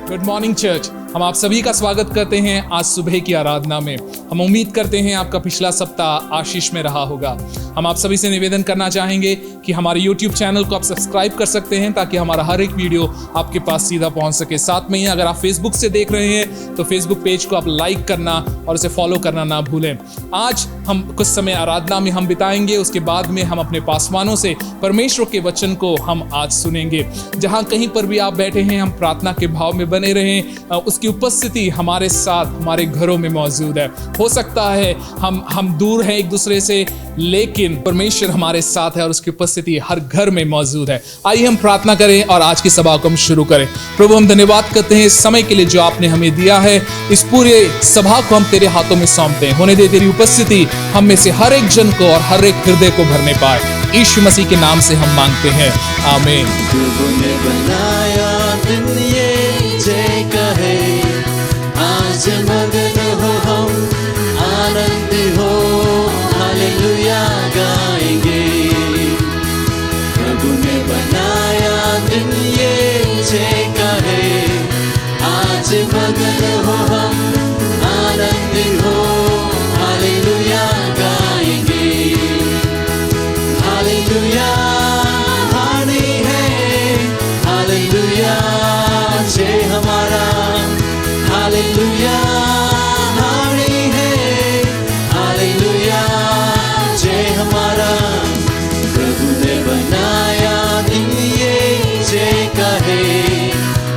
Good morning church. हम आप सभी का स्वागत करते हैं आज सुबह की आराधना में। हम उम्मीद करते हैं आपका पिछला सप्ताह आशीष में रहा होगा। हम आप सभी से निवेदन करना चाहेंगे कि हमारे YouTube चैनल को आप सब्सक्राइब कर सकते हैं ताकि हमारा हर एक वीडियो आपके पास सीधा पहुंच सके। साथ में ही अगर आप Facebook से देख रहे हैं तो Facebook पेज को आप लाइक करना और उसे फॉलो करना ना भूलें। आज हम कुछ समय आराधना में हम बिताएंगे, उसके बाद में हम अपने पासवानों से परमेश्वर के वचन को हम आज सुनेंगे। जहां कहीं पर भी आप बैठे हैं, हम प्रार्थना के भाव में बने रहें। उसकी उपस्थिति हमारे साथ हमारे घरों में मौजूद है। हो सकता है हम दूर हैं एक दूसरे से, लेकिन परमेश्वर हमारे साथ है और उसकी उपस्थिति हर घर में मौजूद है। आइए हम प्रार्थना करें और आज की सभा को हम शुरू करें। प्रभु, हम धन्यवाद करते हैं इस समय के लिए जो आपने हमें दिया है। इस पूरे सभा को हम तेरे हाथों में सौंपते हैं। होने दे तेरी उपस्थिति हम में से हर एक जन को और हर एक हृदय को भरने पाए। यीशु मसीह के नाम से हम मांगते हैं, आमीन। प्रभु ने बनाया दिन ये जय कहे, आज मगन हो हम, आनंद हो, हालेलुया गाएंगे। प्रभु ने बनाया दिन ये जय कहे, आज मगन हो हम, आनंद हो, हालेलुया गाएंगे। हालेलुया हानि है, हालेलुया जय हमारा, हालेलुया हानि है, हालेलुया जय हमारा। प्रभु ने बनाया दिन ये जय कहे,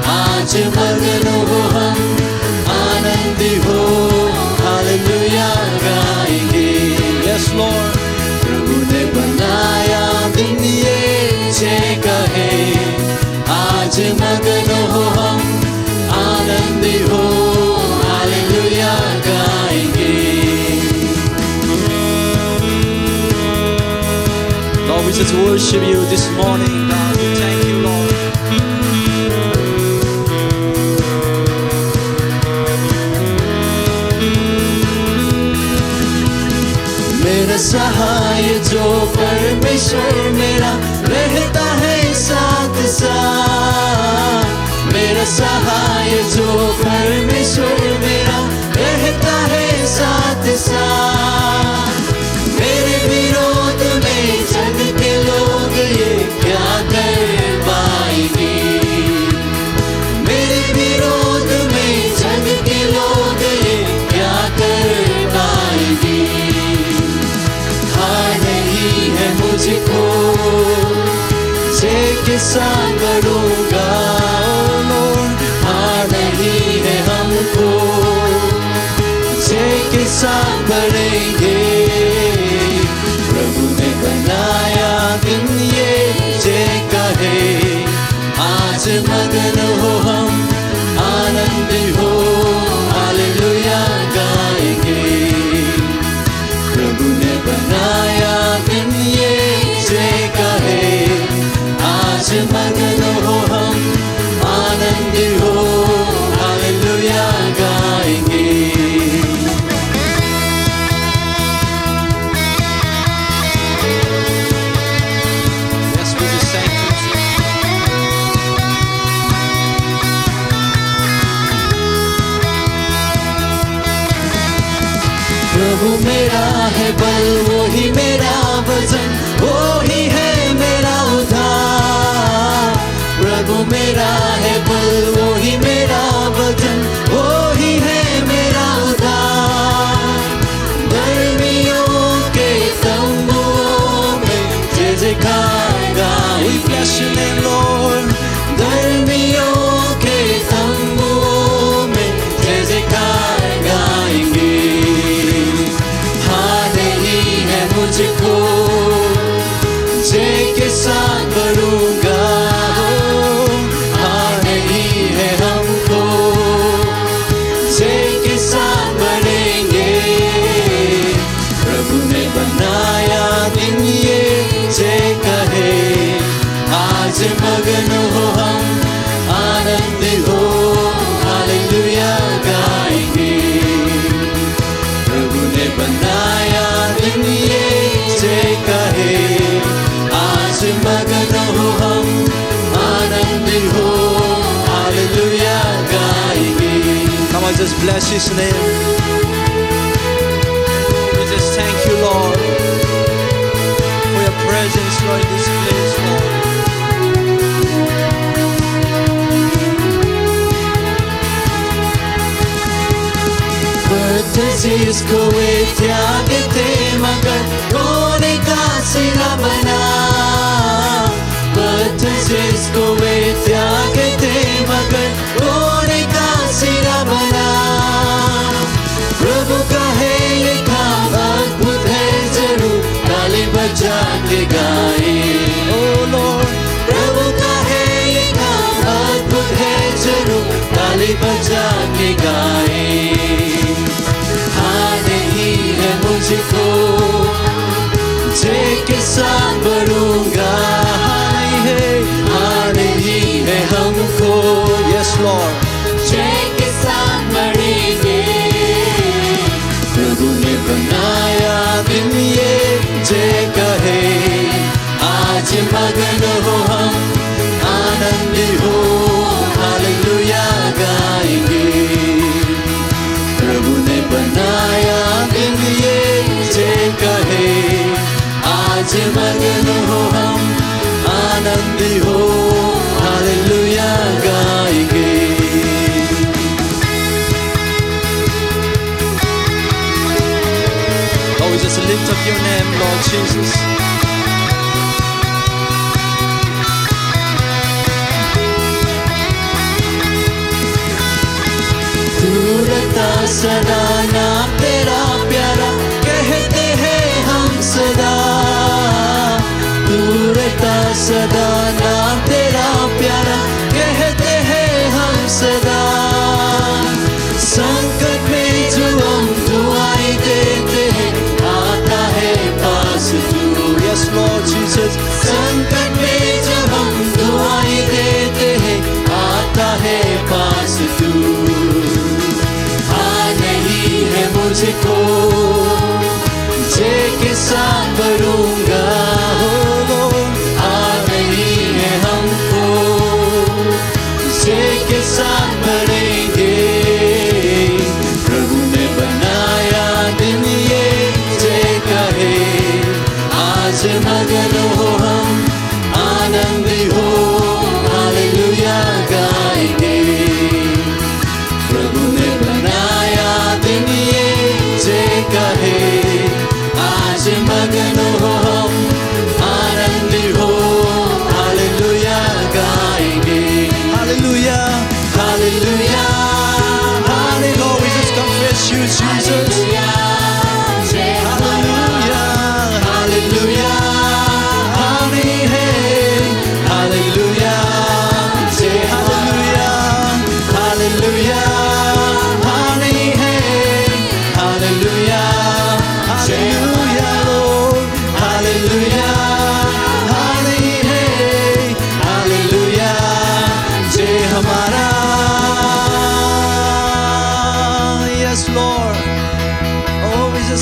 आज मगन हो हम, आनंद हो, हालेलुया गाएंगे। Yes Lord. प्रभु ने बनाया दिन ये जय कहे, आज मगन हो हम, आनंद हो, हालेलुया गाएंगे। Lord, we just worship you this morning, God. We thank you, Lord. मेरा सहाय जो परमेश्वर मेरा रहता है साथ साथ, मेरा सहाय जो परमेश्वर मेरा रहता है साथ साथ। मेरे विरोध में जग के लोग ये क्या कर पाएंगे, मेरे विरोध में जग के लोग ये क्या कर पाएंगे। नहीं है मुझको जय के साथ बढ़ूंगा, हार नहीं है हमको जय के साथ बढ़ेंगे। प्रभु ने बनाया दिन ये जय कहे, आज मगन हो हम, आनंद हो, हालेलुया गाएंगे। प्रभु ने बनाया दिन ये जय कहे, आज मगन हो हम, आनंद हो, हालेलुया गाएंगे। Yes, we just thank you, प्रभु मेरा है बल, वो ही मेरा वजन, वो ही है मेरा उद्धार। प्रभु मेरा है बल, वो ही मेरा वजन, वो ही है मेरा उद्धार। गर्मियों के तंबुओं में जय जयकार गाएंगे। We bless your name, Lord. गर्मियों के तंबुओं में जय जयकार गाएंगे। मुझको bless His name. We just thank you, Lord, for your presence, Lord, in this place, Lord. जिसको वे त्याग थे मगर रोने का सिरा बना पथ जिसको वे त्याग थे मगर रोने का सिरा बना प्रभु का है ये काम अद्भुत है जरूर ताली बजा के गाए ओ लॉर्ड प्रभु का है ये काम अद्भुत है जरूर ताली बजा के गाए मुझको जे के साथ बढ़ूंगा हार नहीं है हमको यस लॉर्ड जे के साथ बढ़ेंगे प्रभु ने बनाया दिन ये जे कहे आज मगन हो हम आनंदी हो हालेलुया गाएंगे प्रभु ने बनाया दिन ये जे कहे आज मगन हो हम आनंदी हो हालेलुया गाएंगे Oh, we just lift up your name, Lord Jesus. दूरता सदा नाम तेरा प्यारा कहते हैं हम सदा दूरता सदा नाम तेरा प्यारा कहते हैं हम सदा संकट में जो हम दुआएं देते हैं आता है पास तू यस लॉर्ड जीसस संकट में जो हम दुआएं देते हैं आता है पास तू मुझको जे के साथ बढ़ूंगा आ नहीं है हमको जे के साथ बढ़ेंगे प्रभु ने बनाया दिन ये जे कहे आज मगन हो हम आनंदी हो हालेलुया गाएंगे प्रभु ने बनाया दिन ये जे कहे आज मगन हो हम आनंदी हो हालेलुया गाएंगे hallelujah hallelujah hallelujah we just confess you Jesus hallelujah hallelujah हानी है हालेलुया जे hallelujah hallelujah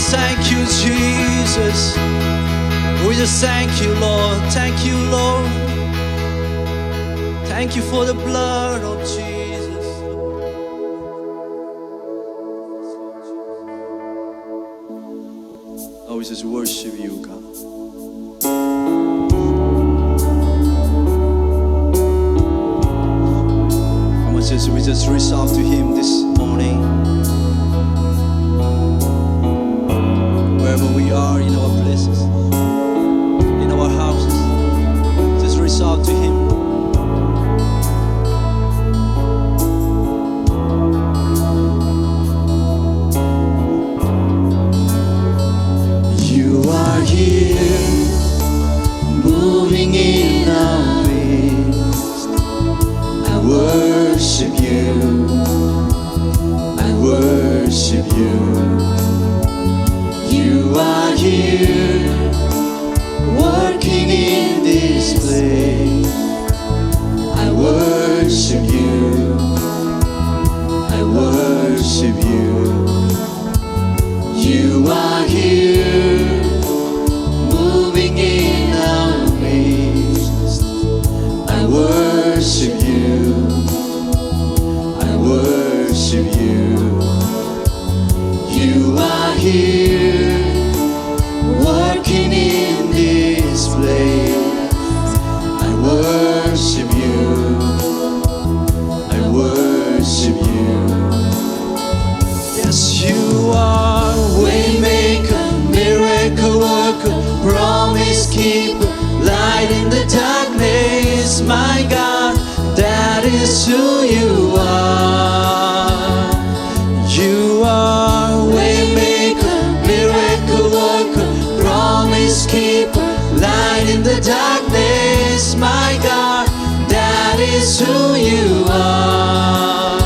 Thank you, Jesus. We just thank you, Lord. Thank you, Lord. Thank you for the blood of Jesus. Oh, we just worship you, God. Come on, Jesus, we just reach out to Him this morning. Wherever we are, in our places, in our houses, just reach out to Him. You are here, moving in our midst. I worship You, I worship You. You are here, promise keeper, light in the darkness, my God, that is who you are. You are waymaker, miracle worker, promise keeper, light in the darkness, my God, that is who you are.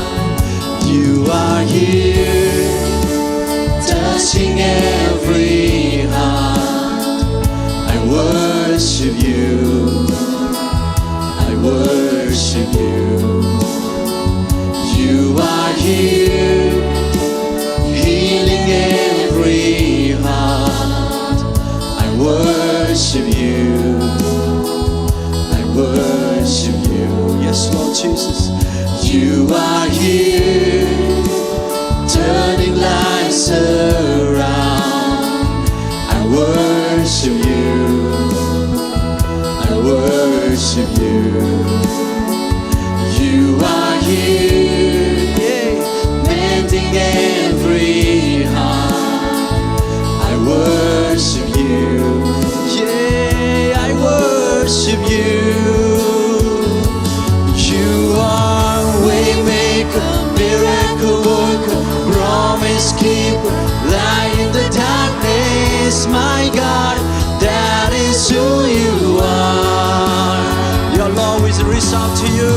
You are here, touching every heart. I worship you, I worship you. You are here, healing every heart. I worship you, I worship you. Yes, Lord Jesus. You are here, turning lives around. I worship you, I worship you. You are here, yeah, mending every heart. I worship you, yeah, I worship you. You are waymaker, miracle worker, promise keeper, light in the darkness, my God, that is who you are. Your Lord is reach out to you.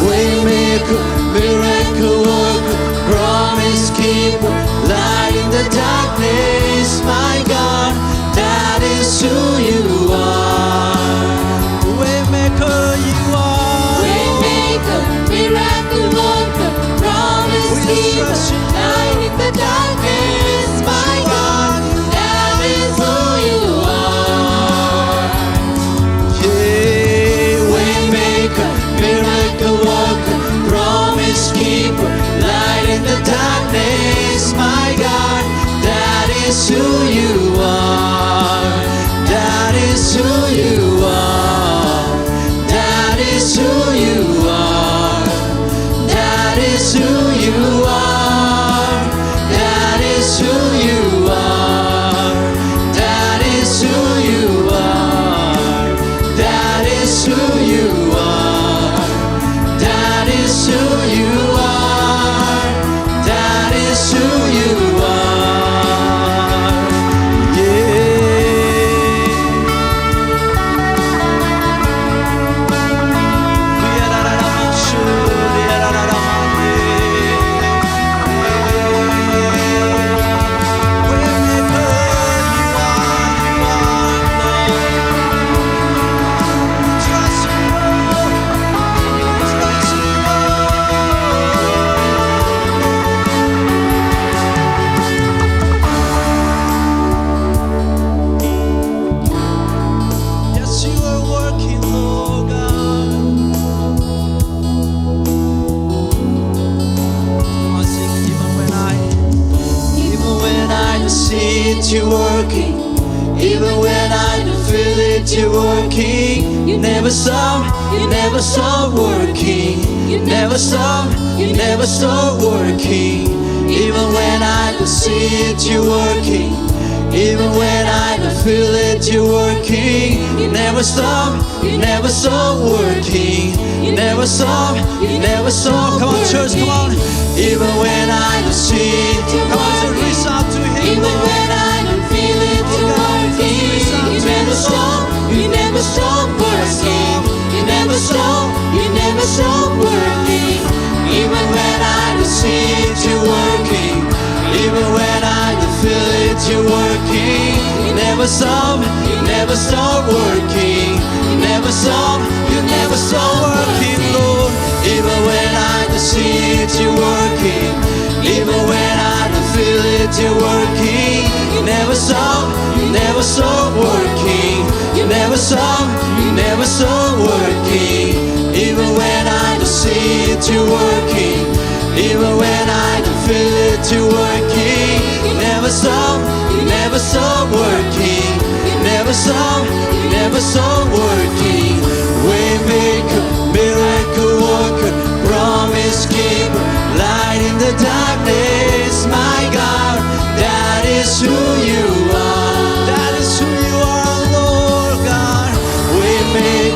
Waymaker, miracle worker, promise keeper, light in the darkness, my God, that is who you are. Waymaker, you are. Waymaker, miracle worker, promise keeper, light in the darkness, my God, that is who you are. Yeah, waymaker, miracle worker, promise keeper, light in the darkness, my God, that is who you are. That is who you are. That is who you are. That is who you are. That is who you are. That is who you are. That is who you are. That is who you are. That is who you are. Yeah. Yes, you are working, Lord God. Come on, sing. Even when I don't see it, you're working. Even when I don't feel it, you're working. You never stop working. You never stop working. Even when I don't see it, you're working. Even when I don't feel it, you're working. You never stop working. You never stop. Come on, church, come on. Even when I don't see it, come on, so reach out to Him. Even when I don't feel it, you're working. You never stop working. You never stop working. Even when I don't see it, you're working. Even when I don't feel it, you're working. You never stop working. You never stop working, Lord. Even when I don't see it, you're working. Even when I don't feel it, you're working. You never stop working. You never stop working. Even when I don't see it, you're working. Even when I don't feel it, you're working. You never stop working. You never stop working. Waymaker, miracle worker, promise keeper, light in the darkness, my God, that is who you are. That is who you are, Lord.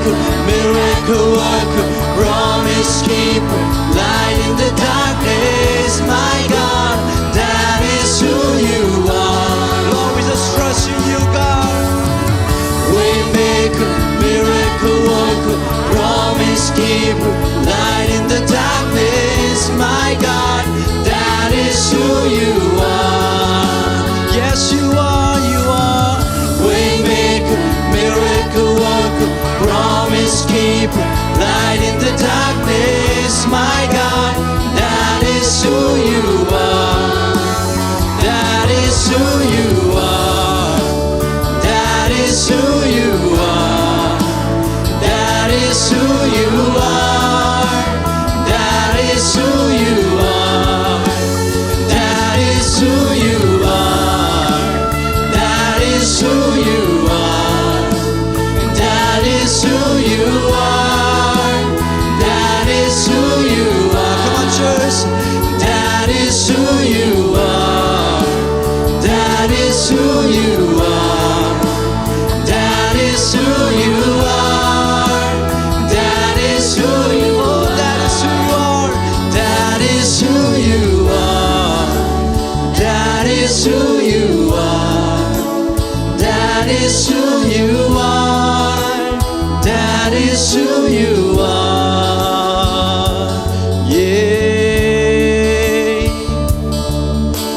miracle, miracle worker, promise keeper, light in the darkness, my God, that is who you are. Lord, we just trust in you, God. Waymaker, miracle worker, promise keeper, light in the darkness, my God, that is who you are. Yes, you are, you are. Waymaker, miracle worker, promise keeper, light in the darkness, my God, that is who you are. That is who you are. That is who you are. That is who you are. That is who you are. That is who you are. That is who you are. That is who you are. That is who you are. Come on, church. That is who you are. That is who you are. That is who you are. That is who you are. That is who you are. That is who you are. That is who you are. That is who you are. That is who you are. Yeah.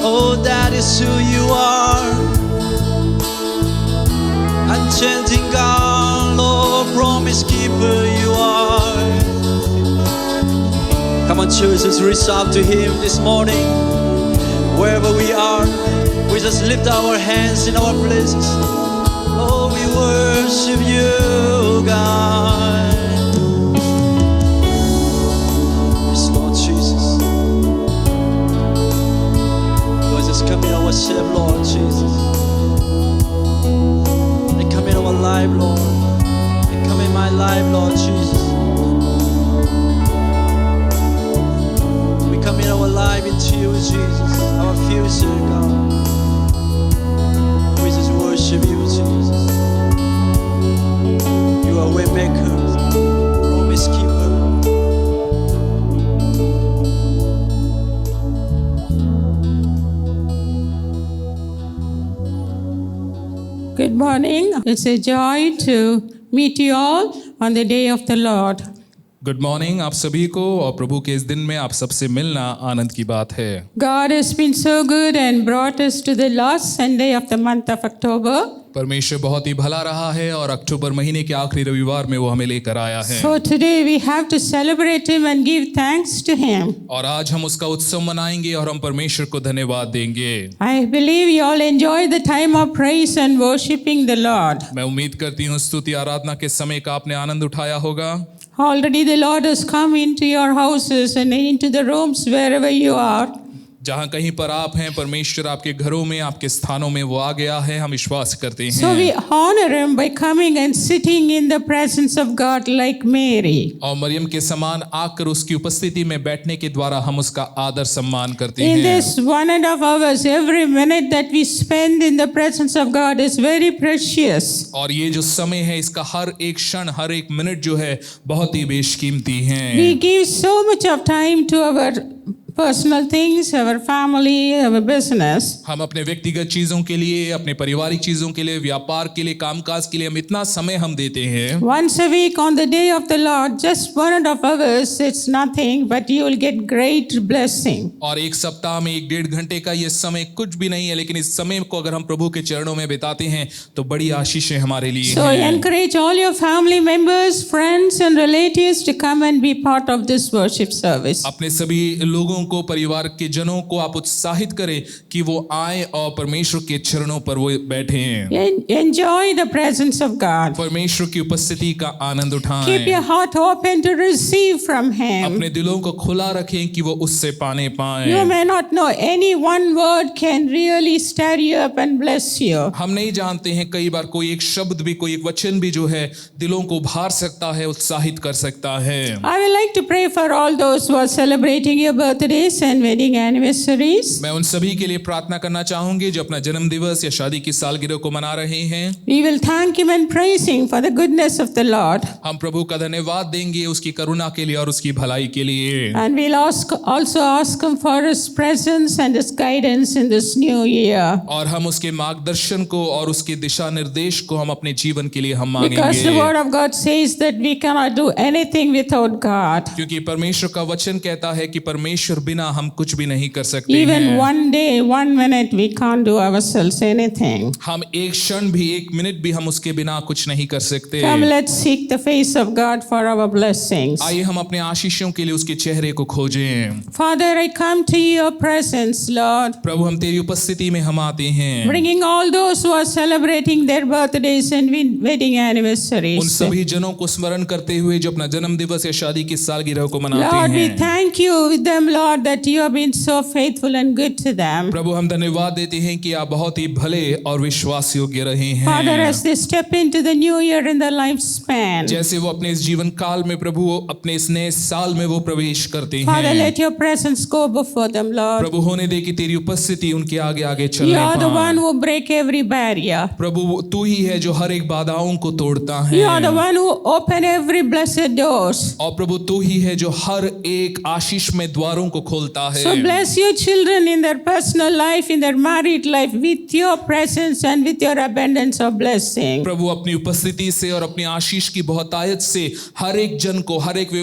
Oh, that is who you are. Enchanting God, Lord, promise keeper you are. Come on, church, let's reach out to Him this morning. Wherever we are, we just lift our hands in our places. Oh, we worship you, God. Yes, Lord Jesus. Lord, just come in ourselves, Lord Jesus. And come in our life, Lord. And come in my life, Lord Jesus. We come in our life into you, Jesus, our future, God. We just worship you, Jesus. You are way maker, promise keeper. Good morning. It's a joy to meet you all on the day of the Lord. Good morning आप सभी को, और प्रभु के इस दिन में आप सबसे मिलना आनंद की बात है। God has been so good and brought us to the last Sunday of the month of October. परमेश्वर बहुत ही भला रहा है और अक्टूबर महीने के आखिरी रविवार में वो हमें लेकर आया है। So today we have to celebrate Him and give thanks to Him. और आज हम उसका उत्सव मनाएंगे और हम परमेश्वर को धन्यवाद देंगे। I believe you all enjoyed the time of praise and worshiping the Lord. मैं उम्मीद करती हूँ स्तुति आराधना के समय का आपने आनंद उठाया होगा। Already the Lord has come into your houses and into the rooms wherever you are. जहाँ कहीं पर आप हैं, परमेश्वर आपके घरों में, आपके स्थानों में वो आ गया है, हम विश्वास करते हैं। So we honor Him by coming and sitting in the presence of God like Mary. और मरियम के समान आकर उसकी उपस्थिति में बैठने के द्वारा हम उसका आदर सम्मान करते In हैं। this 1.5 hours, every minute that we spend in the presence of God is very precious. और ये जो समय है, इसका हर एक क्षण, हर एक मिनट जो है बहुत ही बेशकीमती है। We give so much of time to our personal things, our family, our business. हम अपने व्यक्तिगत चीजों के लिए, अपने पारिवारिक चीजों के लिए, व्यापार के लिए, कामकाज के लिए हम इतना समय हम देते हैं। Once a week on the day of the Lord, just 1.5 hours, it's nothing, but you will get great blessing. और एक सप्ताह में 1-1.5 घंटे का ये समय कुछ भी नहीं है, लेकिन इस समय को अगर हम प्रभु के चरणों में बिताते हैं तो बड़ी आशीष है हमारे लिए। So encourage all your family members, friends and relatives to come and be part of this worship service. अपने सभी लोगों को, परिवार के जनों को आप उत्साहित करें कि वो आए और परमेश्वर के चरणों पर वो बैठे हैं। Enjoy the presence of God. परमेश्वर की उपस्थिति का आनंद उठाएं। Keep your heart open to receive from Him. अपने दिलों को खुला रखें कि वो उससे पाने पाएं। You may not know, any one word can really stir you up and bless you. हम नहीं जानते हैं, कई बार कोई एक शब्द भी, कोई एक वचन भी जो है दिलों को भार सकता है, उत्साहित कर सकता है। I would like to pray for all those who are celebrating your birthdays and wedding anniversaries. मैं उन सभी के लिए प्रार्थना करना चाहूंगी जो अपना जन्म दिवस या शादी की सालगिरह को मना रहे हैं। We will thank Him and praise Him for the goodness of the Lord. हम प्रभु का धन्यवाद देंगे उसकी करुणा के लिए और उसकी भलाई के लिए। And we'll also ask Him for His presence and His guidance in this new year. और हम उसके मार्गदर्शन को और उसके दिशा निर्देश को हम अपने जीवन के लिए हम Because the मांगेंगे, Word of God says that we cannot do anything without God. क्योंकि परमेश्वर का वचन कहता है कि परमेश्वर बिना हम कुछ भी नहीं कर सकते Even हैं। 1 day, 1 minute, we can't do ourselves anything. हम एक क्षण भी, एक मिनट भी हम उसके बिना कुछ नहीं कर सकते। Come, let's seek the face of God for our blessings. आइए हम अपने आशीषों के लिए उसके चेहरे को खोजें। Father, I come to your presence, Lord, प्रभु हम तेरी उपस्थिति में हम आते हैं, bringing all those who are celebrating their birthdays and wedding उन anniversaries. सभी जनों को स्मरण करते हुए जो अपना जन्म दिवस या शादी की सालगिरह को मनाते Lord, we हैं। thank you with them, Lord, that you have been so faithful and good to them. प्रभु हम धन्यवाद देते हैं कि आप बहुत ही भले और विश्वास योग्य रहे Father, हैं। as they step into the new year in their lifespan, जैसे वो अपने इस जीवन काल में प्रभु अपने इस नए साल में वो प्रवेश करते Father, हैं, let your presence go before them, Lord. प्रभु होने दे कि तेरी उपस्थिति उनके आगे आगे चलने You are the पाए। one who break every barrier. प्रभु तू ही है जो हर एक बाधाओं को तोड़ता You are the है, one who open every blessed doors. और प्रभु तू ही है जो हर एक आशीष में द्वारों को खोलता है। So bless your children in their personal life, in their married life, with your presence and with your abundance of blessing. प्रभु अपनी उपस्थिति से और अपनी आशीष की बहुतायत से हर एक जन को, हर एक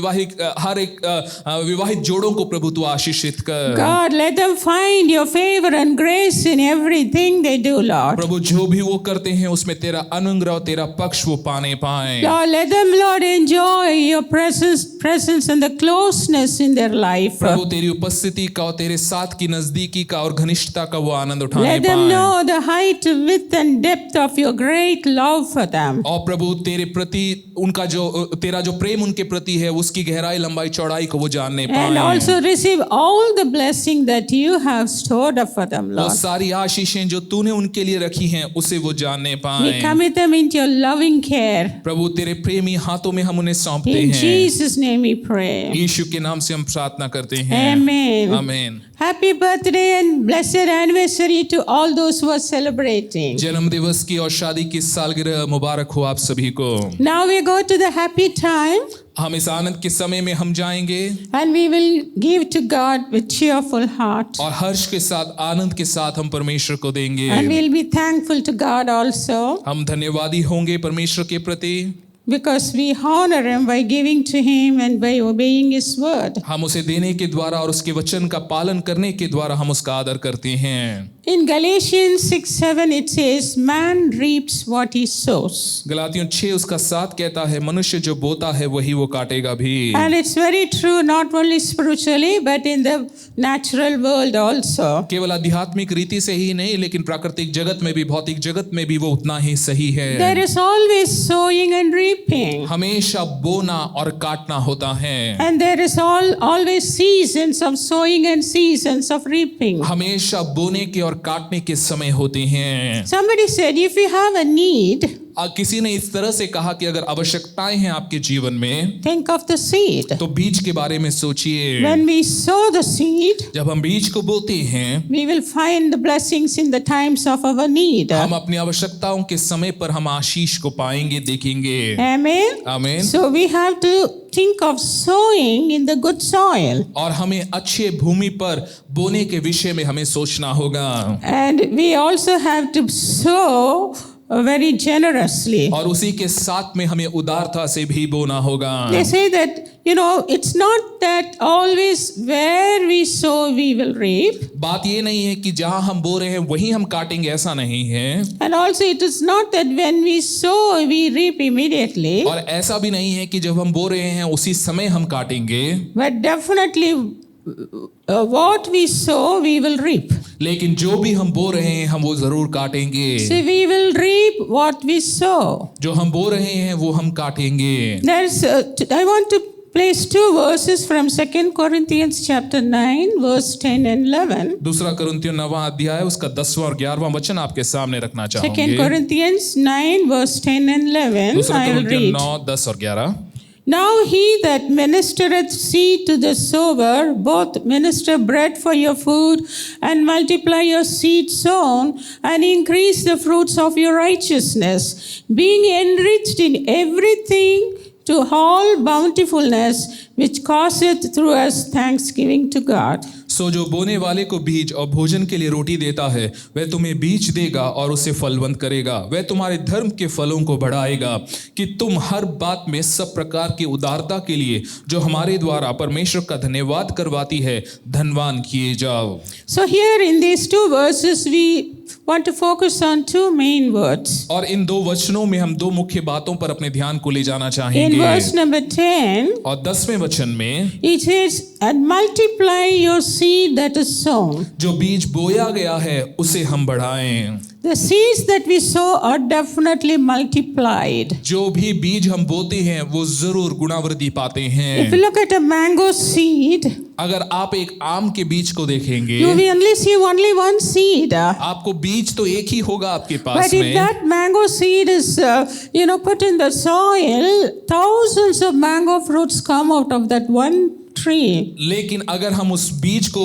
विवाहित जोड़ों को प्रभु तू आशीषित कर। God, let them find your favor and grace in everything they do, Lord. प्रभु जो भी वो करते हैं उसमें तेरा अनुग्रह और तेरा पक्ष वो पाने पाए। Lord, let them, Lord, enjoy your presence and the closeness in their life. प्रभु तेरी उपस्थिति का और तेरे साथ की नजदीकी का और घनिष्ठता का वो आनंद उठाने Let them पाए। know the height, width, and depth of your great love for them. और प्रभु तेरे प्रति उनका जो तेरा जो प्रेम उनके प्रति है उसकी गहराई लंबाई चौड़ाई को वो जानने And पाए। also receive all the blessing that you have stored up for them, और Lord. सारी आशीषें जो तूने उनके लिए रखी हैं उसे वो जानने We पाए। commit them into your loving care. प्रभु तेरे प्रेमी हाथों में हम उन्हें सौंपते In हैं। Jesus' name we pray. यीशु के नाम से हम प्रार्थना करते हैं। Amen. आमीन। Happy birthday and blessed anniversary to all those who are celebrating. जन्म दिवस की और शादी की सालगिरह मुबारक हो आप सभी को। Now we go to the happy time हम इस आनंद के समय में हम जाएंगे and we will give to God with cheerful heart. और हर्ष के साथ आनंद के साथ हम परमेश्वर को देंगे। And we'll be thankful to God also हम धन्यवादी होंगे परमेश्वर के प्रति because we honor Him by giving to Him and by obeying His word. हम उसे देने के द्वारा और उसके वचन का पालन करने के द्वारा हम उसका आदर करते हैं। In Galatians 6:7 it says, "Man reaps what he sows." गलातियों 6 उसका 7 कहता है मनुष्य जो बोता है वही वो काटेगा भी। And it's very true not only spiritually but in the natural world also. केवल आध्यात्मिक रीति से ही नहीं लेकिन प्राकृतिक जगत में भी, भौतिक जगत में भी वो उतना ही सही है। There is always sowing and reaping. हमेशा बोना और काटना होता है। And there is always seasons of sowing and seasons of reaping. हमेशा बोने के और काटने के समय होते हैं। Somebody said, if you have a need, किसी ने इस तरह से कहा कि अगर आवश्यकताएं हैं आपके जीवन में think of the seed. तो बीज के बारे में सोचिए। When we sow the seed, जब हम बीज को बोते हैं we will find the blessings in the times of our need. हम अपनी आवश्यकताओं के समय पर हम आशीष को पाएंगे, देखेंगे। Amen. आमीन। So we have to think of sowing in the good soil. और हमें अच्छे भूमि पर बोने के विषय में हमें सोचना होगा। And we also have to sow very generously. और उसी के साथ में हमें उदारता से भी बोना होगा। They say that, it's not that always where we sow we will reap. बात ये नहीं है कि जहां हम बो रहे हैं वहीं हम काटेंगे, ऐसा नहीं है। And also it is not that when we sow we reap immediately. और ऐसा भी नहीं है कि जब हम बो रहे हैं उसी समय हम काटेंगे। But definitely what we sow we will reap. लेकिन जो भी हम बो रहे हैं हम वो जरूर काटेंगे। So we will reap what we sow. जो हम बो रहे हैं वो हम काटेंगे। I want to place 2 verses from 2 Corinthians chapter 9 verse 10 and 11. दूसरा कुरिन्थियों 9वां अध्याय उसका 10वां और 11वां वचन आपके सामने रखना 2 चाहूंगी। Corinthians 9 verse 10 and 11. दूसरा I will कुरिन्थियों read. 9, 10 और 11। Now he that ministereth seed to the sower, both minister bread for your food, and multiply your seed sown, and increase the fruits of your righteousness, being enriched in everything to all bountifulness, which causeth through us thanksgiving to God. सो जो बोने वाले को बीज और भोजन के लिए रोटी देता है, वह तुम्हें बीज देगा और उसे फलवंत करेगा। वह तुम्हारे धर्म के फलों को बढ़ाएगा, कि तुम हर बात में सब प्रकार की उदारता के लिए, जो हमारे द्वारा परमेश्वर का धन्यवाद करवाती है, धनवान किए जाओ। So here in these two verses we want to focus on two main words. और इन दो वचनों में हम दो मुख्य बातों पर अपने ध्यान को ले जाना In चाहेंगे। verse number 10, और 10वें वचन में it says, and multiply your seed that is sown. जो बीज बोया गया है उसे हम बढ़ाएं। The seeds that we sow are definitely multiplied. जो भी बीज हम बोते हैं वो जरूर गुणावृद्धि पाते If you हैं। look at a mango seed, अगर आप एक आम के बीज को देखेंगे, you will only see only one seed. आपको बीज तो एक ही होगा आपके But पास if में, that mango seed is, put in the soil, thousands of mango fruits come out of that one tree. लेकिन अगर हम उस बीज को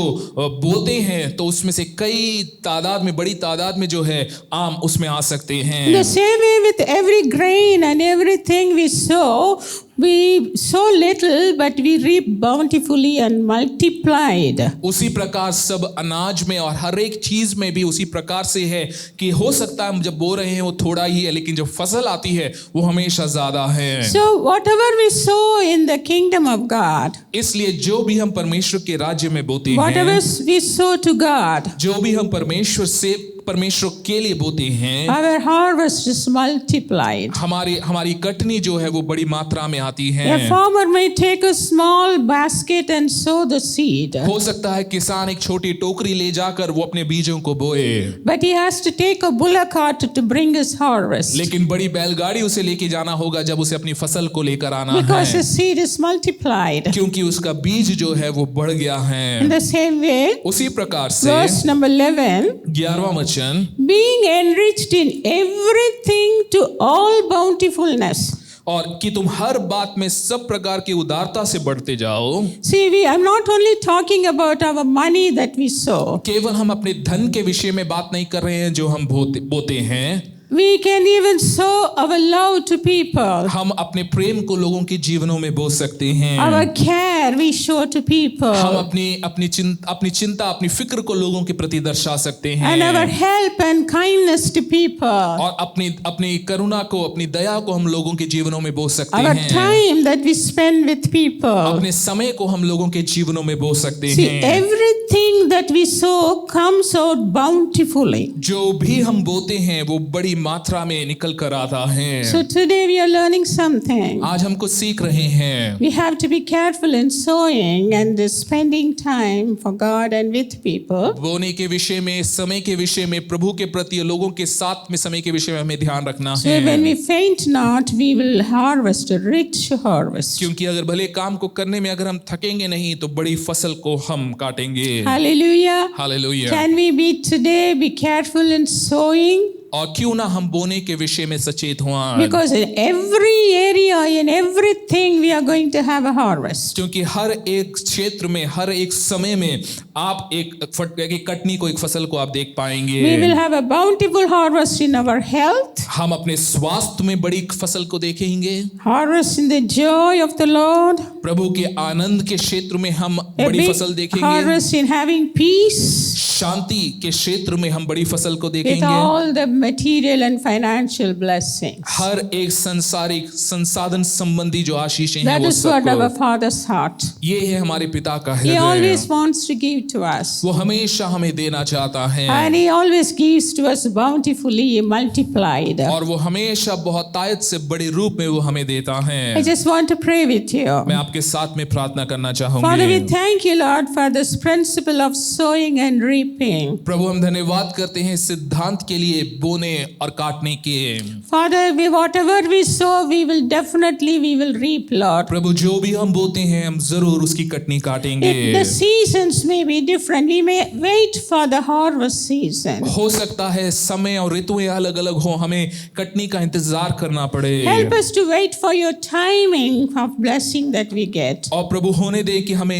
बोते हैं तो उसमें से कई तादाद में, बड़ी तादाद में जो है आम उसमें आ सकते In the हैं। same way with every grain and everything we sow, we sow little but we reap bountifully and multiplied. उसी प्रकार सब अनाज में और हर एक चीज में भी उसी प्रकार से है कि हो सकता है हम जब बो रहे हैं वो थोड़ा ही है, लेकिन जब फसल आती है वो हमेशा ज्यादा है। So whatever we sow in the kingdom of God, इसलिए जो भी हम परमेश्वर के राज्य में बोते whatever हैं, we sow to God, जो भी हम परमेश्वर के लिए बोते हैं, our harvest is multiplied. हमारी कटनी जो है वो बड़ी मात्रा में आती है। A farmer may take a small basket and sow the seed, हो सकता है किसान एक छोटी टोकरी ले जाकर वो अपने बीजों को बोए, but he has to take a bullock cart to bring his harvest, लेकिन बड़ी बैलगाड़ी उसे लेके जाना होगा जब उसे अपनी फसल को लेकर आना because है, the seed is multiplied. क्योंकि उसका बीज जो है वो बढ़ गया In है। the same way, उसी प्रकार से verse number 11, 11वां वचन, being enriched in everything to all bountifulness. और कि तुम हर बात में सब प्रकार की उदारता से बढ़ते जाओ। See, I'm not only talking about our money that we sow. केवल हम अपने धन के विषय में बात नहीं कर रहे हैं जो हम बोते हैं, We can even sow our love to people. हम अपने प्रेम को लोगों के जीवनों में बो सकते हैं। Our care we show to हम people. अपनी चिंता, अपनी फिक्र को लोगों के प्रति दर्शा सकते हैं, And our help and kindness to people. और अपनी करुणा को, अपनी दया को हम लोगों के जीवनों में बो सकते Our हैं। time that we spend with people. अपने समय को हम लोगों के जीवनों में बो सकते See, हैं। everything that we sow comes out bountifully. जो भी हम बोते हैं वो बड़ी मात्रा में निकल कर आता है। So today we are learning something. आज हम कुछ सीख रहे हैं। We have to be careful in sowing and spending time for God and with people. बोने के विषय में, समय के विषय में, प्रभु के प्रति, लोगों के साथ में समय के विषय में हमें ध्यान रखना So when we है, faint not, we will harvest a rich harvest. क्योंकि अगर भले काम को करने में अगर हम थकेंगे नहीं तो बड़ी फसल को हम काटेंगे। Hallelujah. Hallelujah. Can we be today be careful in sowing? और क्यों ना हम बोने के विषय में सचेत हों, Because in every area, in everything, we are going to have a harvest. क्योंकि हर एक क्षेत्र में, हर एक समय में आप एक कटनी को, एक फसल को आप देख पाएंगे। We will have a bountiful harvest in our health, हम अपने स्वास्थ्य में बड़ी फसल को देखेंगे, harvest in the joy of the Lord, प्रभु के आनंद के क्षेत्र में हम a बड़ी big फसल देखेंगे, harvest in having peace शांति के क्षेत्र में हम बड़ी फसल को with देखेंगे, all the material and financial blessings. हर एक संसारिक संसाधन संबंधी जो आशीषें हैं That वो is what our सबको, Father's heart. ये है हमारे पिता का He हृदय। always wants to give to us. वो हमेशा हमें देना चाहता है, And He always gives to us bountifully multiplied. और वो हमेशा बहुत तायत से बड़े रूप में वो हमें देता है। I just want to pray with you. मैं आपके साथ में प्रार्थना करना Father, we चाहूंगी। thank you, Lord, for this principle of sowing and reaping. reaping. प्रभु हम धन्यवाद करते हैं इस सिद्धांत के लिए, बोने और काटने के। Father, whatever we sow, we will reap, Lord. प्रभु जो भी हम बोते हैं हम जरूर उसकी कटनी काटेंगे। The seasons may be different. We may wait for the harvest season. हो सकता है समय और ऋतुएं अलग अलग हो, हमें कटनी का इंतजार करना पड़े। Help us to wait for your timing of blessing that we get. और प्रभु होने दे कि हमें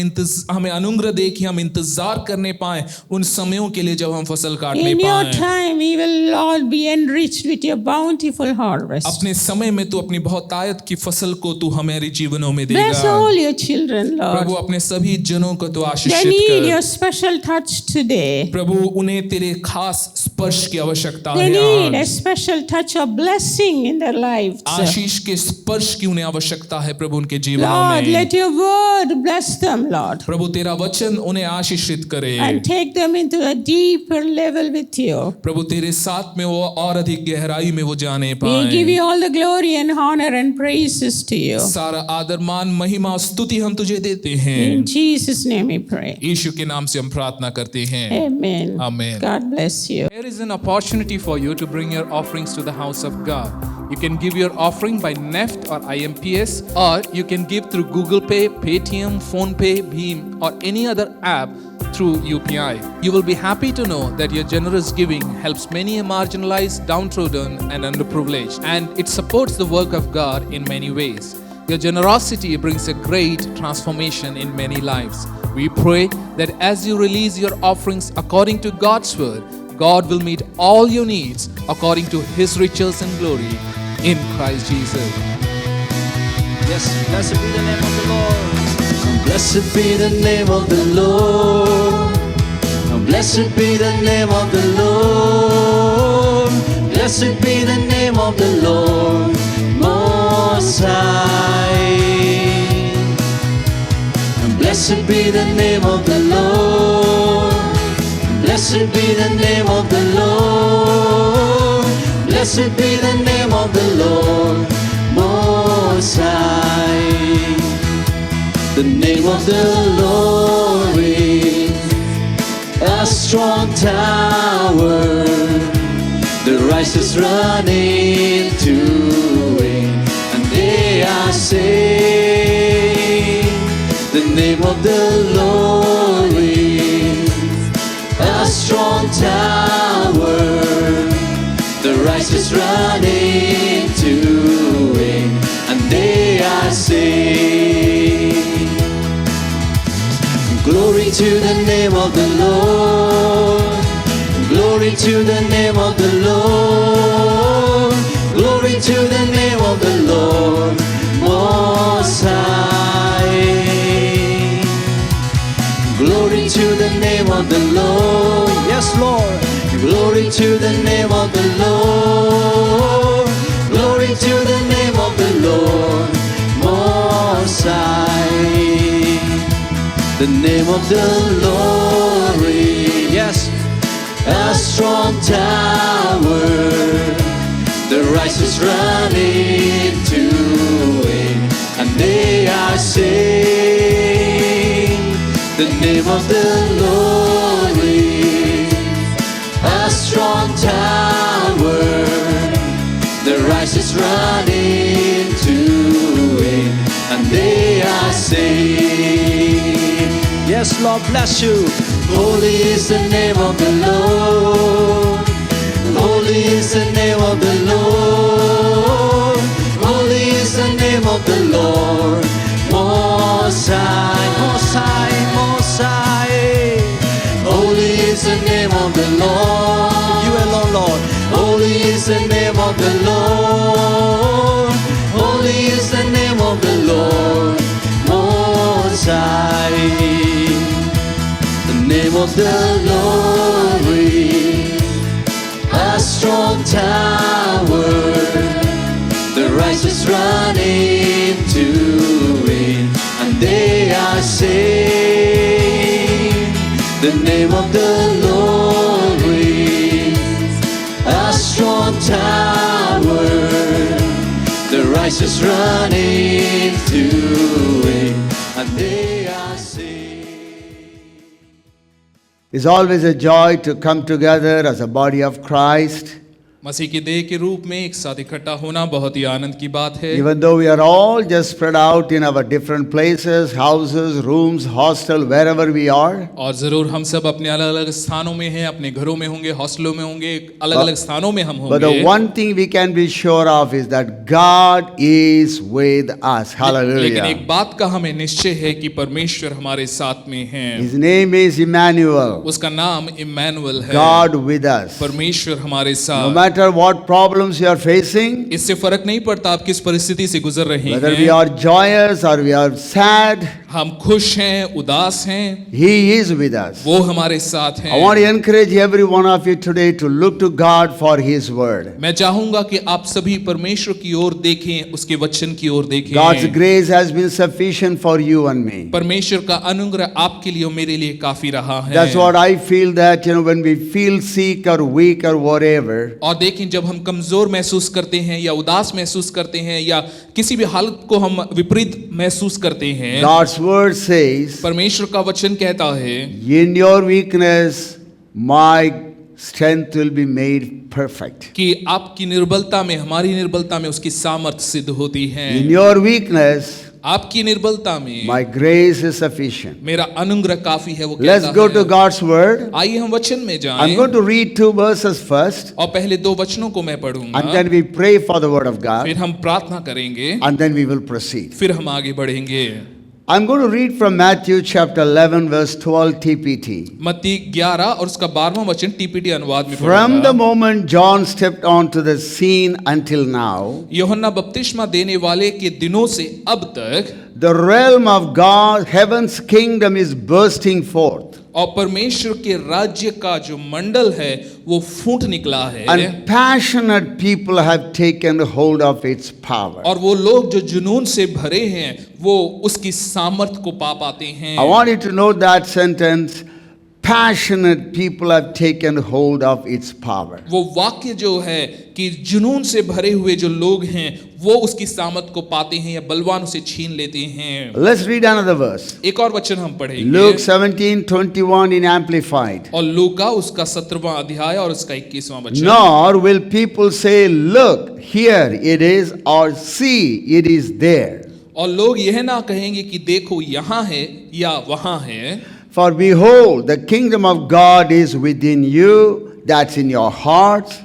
अनुग्रह दे कि हम इंतजार करने पाए उन समयों के लिए जब हम फसल काटने In your पाए। time, we will all be enriched with your bountiful harvest. अपने समय में तू अपनी बहुतायत की फसल को तू हमारे जीवनों में Bless देगा। all your children, Prabhu Lord. अपने सभी जनों को तू They आशीषित need कर। your special touch today. प्रभु उन्हें तेरे खास स्पर्श की आवश्यकता They है need a आज। special touch of blessing in their lives. आशीष के स्पर्श की उन्हें आवश्यकता है प्रभु उनके जीवनों Lord, में। let your word bless them, Lord, प्रभु तेरा वचन उन्हें आशीषित करे। and take them into a deeper level with you. प्रभु तेरे साथ में वो और अधिक गहराई में वो जाने We पाए। give you all the glory and honor and praises to you. सारा आदर मान महिमा और स्तुति हम तुझे देते हैं। In Jesus' name we pray. यीशु के नाम से हम प्रार्थना करते हैं। Amen. Amen. God bless you. There is an opportunity for you to bring your offerings to the house of God. You can give your offering by NEFT or IMPS, or you can give through Google Pay, Paytm, PhonePe, Bheem, or any other app through UPI. You will be happy to know that your generous giving helps many marginalized, downtrodden, and underprivileged, and it supports the work of God in many ways. Your generosity brings a great transformation in many lives. We pray that as you release your offerings according to God's word, God will meet all your needs according to His riches and glory in Christ Jesus. Yes, blessed be the name of the Lord. Blessed be the name of the Lord. Blessed be the name of the Lord. Blessed be the name of the Lord Most High. Blessed be the name of the Lord. Blessed be the name of the Lord. Blessed be the name of the Lord Most High. The name of the Lord is a strong tower. The righteous run into it, and they are saved. The name of the Lord is a strong tower. The righteous run into it, and they are saved. Glory to the name of the Lord. Glory to the name of the Lord. Glory to the name of the Lord Most High. Glory to the name of the Lord. Yes, Lord. Glory to the name of the Lord. Glory to the name of the Lord Most High. The name of the Lord is, yes, a strong tower. The righteous run into it, and they are saved. The name of the Lord is a strong tower. The righteous run into it, and they are saved. Yes, Lord, bless you. Holy is the name of the Lord. Holy is the name of the Lord. Holy is the name of the Lord Most High, Most High, Most High. Holy is the name of the Lord. You alone, Lord. Holy is the name of the Lord. Holy is the name of the Lord Most High. The name of the Lord is a strong tower. The righteous run into it, and they are saved. The name of the Lord is a strong tower. The righteous run into it, and they are saved. It's always a joy to come together as a body of Christ. मसीह की देह के रूप में एक साथ इकट्ठा होना बहुत ही आनंद की बात है। Even though we are all just spread out in our different places, houses, rooms, hostel, wherever we are. और जरूर हम सब अपने अलग अलग स्थानों में हैं, अपने घरों में होंगे, हॉस्टलों में होंगे, अलग अलग स्थानों में हम But the होंगे। one thing we can be sure of is that God is with us. लेकिन Hallelujah. एक बात का हमें निश्चय है कि परमेश्वर हमारे साथ में है। His name is Emmanuel. उसका नाम इम्मानुएल है। God with us. परमेश्वर हमारे No साथ। matter what problems you are facing, इससे फर्क नहीं पड़ता आप किस परिस्थिति से गुजर रहे whether we हैं, are joyous or we are sad, हम खुश हैं, उदास हैं, He is with us. वो हमारे साथ I want हैं। to encourage every one of you today to look to God for His word. मैं चाहूंगा कि आप सभी परमेश्वर की ओर देखें, उसके वचन की ओर देखें। God's grace has been sufficient for you and me. परमेश्वर का अनुग्रह आपके लिए और मेरे लिए काफी रहा है। That's what I feel that, when we feel sick or weak or whatever, और देखें जब हम कमजोर महसूस करते हैं या उदास महसूस करते हैं या किसी भी हालत को हम विपरीत महसूस करते हैं, God's word says, परमेश्वर का वचन कहता है in your weakness, my strength will be made perfect. कि आपकी निर्बलता में, हमारी निर्बलता में उसकी सामर्थ्य सिद्ध होती है। In your weakness, आपकी निर्बलता में my grace is sufficient. मेरा अनुग्रह काफी है, वो Let's कहता go है। to God's word. आइए हम वचन में I'm जाएं going to read 2 verses first, और पहले 2 वचनों को मैं and पढ़ूंगा, then we pray for the word of फिर God, हम प्रार्थना करेंगे, and then we will proceed. फिर हम आगे बढ़ेंगे। I'm going to read from Matthew chapter 11, verse 12 TPT. मत्ती 11 और उसका 12वां वचन टीपीटी अनुवाद में From the पढ़ूंगा। moment John stepped onto the scene until now, यूहन्ना बपतिस्मा देने वाले के दिनों से अब तक the realm of God, heaven's kingdom is bursting forth. और परमेश्वर के राज्य का जो मंडल है वो फूट निकला है, And passionate people have taken hold of its power. और वो लोग जो जुनून से भरे हैं वो उसकी सामर्थ को पा पाते हैं। I want you to know that sentence. Passionate people have taken hold of its power. वो वाक्य जो है कि जुनून से भरे हुए जो लोग हैं वो उसकी सामर्थ को पाते हैं या बलवान उसे छीन लेते हैं। Let's read another verse. एक और वचन हम पढ़ेंगे, Luke 17:21 in Amplified. और लूका उसका 17वां अध्याय और उसका 21वां वचन। Nor will people say, look, here it is, or see, it is there. और लोग यह ना कहेंगे कि देखो यहाँ है या वहाँ है, For behold, the kingdom of God is within you, that's in your hearts,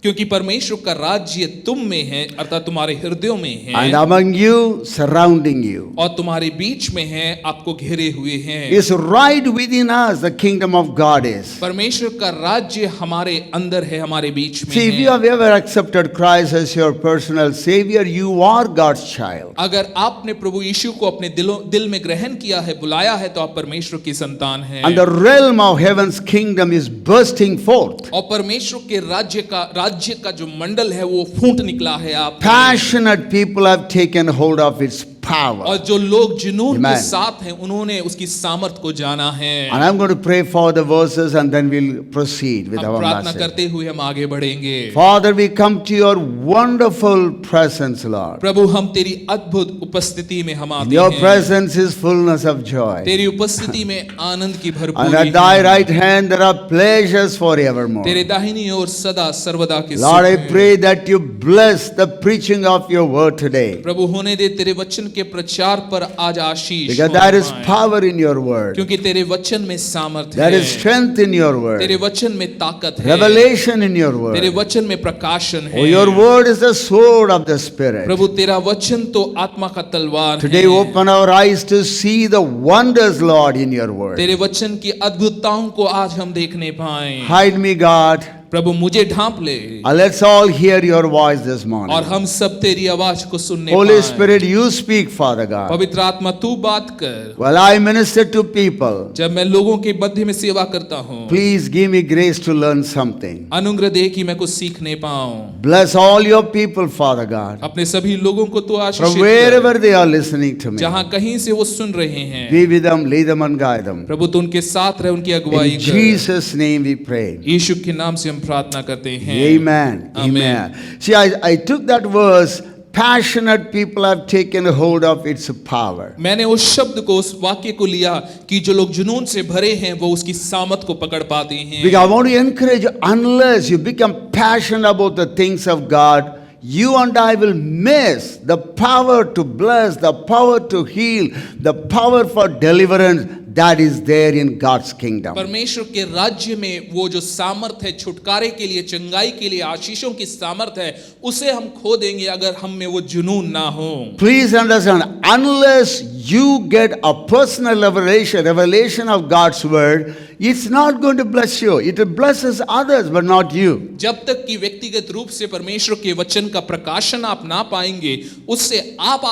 क्योंकि परमेश्वर का राज्य तुम में है, अर्थात तुम्हारे हृदयों में है, and among you, surrounding you. और तुम्हारे बीच में है, आपको घेरे हुए हैं। It's right within us, the kingdom of God is. परमेश्वर का राज्य हमारे अंदर है, हमारे बीच में See, if है। you have ever accepted Christ as your personal Savior, you are God's child. अगर आपने प्रभु यीशु को अपने दिल में ग्रहण किया है, बुलाया है, तो आप परमेश्वर की संतान हैं। And the realm of heaven's kingdom is bursting forth. और परमेश्वर के राज्य का जो मंडल है वो फूट निकला है आप में। Passionate people have taken hold of its power. और जो लोग जुनून के Amen. साथ हैं उन्होंने उसकी सामर्थ को जाना है। And I'm going to pray for the verses and then we'll proceed with अब our प्रार्थना message. करते हुए हम आगे बढ़ेंगे। Father, we come to your wonderful presence, Lord. प्रभु हम तेरी अद्भुत उपस्थिति में हम In आते your हैं। presence is fullness of joy. तेरी उपस्थिति में आनंद की And भरपूरी at thy है। right hand there are pleasures forevermore. तेरे दाहिनी ओर सदा सर्वदा के Lord, I सुख हैं। pray that you bless the preaching of your word today. प्रभु होने दे तेरे वचन के प्रचार पर आज आशीष Because हो there is पाए। power in your word. क्योंकि तेरे वचन में सामर्थ There है, is strength in your तेरे word. वचन में ताकत है, Revelation in your तेरे word. वचन में प्रकाशन Oh, है। your word is the sword of the Spirit. प्रभु तेरा वचन तो आत्मा का तलवार Today है। open our eyes to see the wonders, Lord, in your word. तेरे वचन की अद्भुतताओं को आज हम देखने पाए। Hide me, God. प्रभु मुझे ढांप ले And let's all hear your voice this morning. और हम सब तेरी आवाज को सुनने Holy पाए। Spirit, you speak, Father God. पवित्र आत्मा तू बात कर। While I minister to people, जब मैं लोगों के मध्य में सेवा करता हूँ, please give me grace to learn something. अनुग्रह दे कि मैं कुछ सीखने पाऊं। Bless all your people, Father God. अपने सभी लोगों को तू From आशीषित wherever कर। they are listening to me. जहां कहीं से वो सुन रहे हैं, Be with them, lead them and guide them. प्रभु तू उनके साथ रहे, उनकी अगुवाई In कर। Jesus' name we pray. यीशु के नाम से हम प्रार्थना करते हैं। Amen. Amen. Amen. See, I took that verse, passionate people have taken hold of its power. मैंने उस शब्द को, उस वाक्य को लिया कि जो लोग जुनून से भरे हैं वो उसकी सामत को पकड़ पाते हैं। Because I want to encourage you, unless you become passionate about the things of God, you and I will miss the power to bless, the power to heal, the power for deliverance that is there in God's kingdom. परमेश्वर के राज्य में वो जो सामर्थ है छुटकारे के लिए, चंगाई के लिए, आशीषों की सामर्थ है, उसे हम खो देंगे अगर हम में वो जुनून ना हो। Please understand, unless you get a personal revelation of God's word, it's not going to bless you. It blesses others, but not you. जब तक कि व्यक्तिगत रूप से परमेश्वर के वचन का प्रकाशन आप ना पाएंगे, उससे आप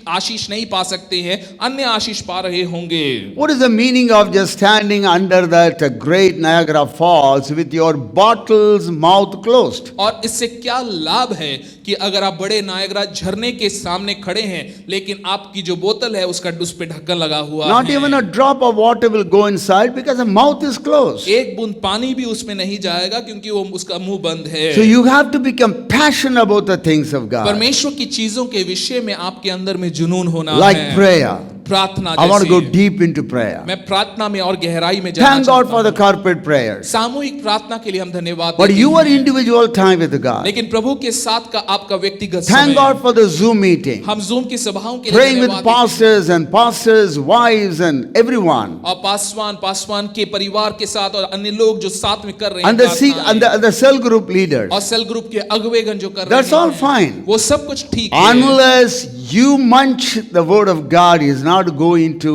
आशीष नहीं पा सकते हैं, अन्य आशीष पा रहे होंगे। What is the meaning of just standing under that great Niagara Falls with your bottle's mouth closed? और इससे क्या लाभ है कि अगर आप बड़े नायगरा झरने के सामने खड़े हैं, लेकिन आपकी जो बोतल है उसका उस पे ढक्कन लगा हुआ Not है। even a drop of water will go inside because the mouth is closed. एक बूंद पानी भी उसमें नहीं जाएगा क्योंकि वो उसका मुंह बंद है। So you have to become passionate about the things of God. परमेश्वर की चीजों के विषय में आपके अंदर में जुनून होना Like है। prayer. प्रार्थना I want to go जैसे। deep into prayer. मैं प्रार्थना में और गहराई में जाना Thank God चाहता for the हूं। corporate prayers. सामूहिक प्रार्थना के लिए हम धन्यवाद But देते your हैं। individual time with God. लेकिन प्रभु के साथ का आपका व्यक्तिगत Thank समय, God for the Zoom meeting. हम जूम की सभाओं के लिए Praying with धन्यवाद देते हैं। pastors and pastors' wives and everyone. और पासवान के परिवार के साथ और अन्य लोग जो साथ में कर रहे हैं And the, प्रार्थनाएं। and the cell group leaders. और सेल ग्रुप के अगुवेगण जो कर That's रहे all हैं, fine. वो सब कुछ ठीक है। Unless you munch the word of God is not go into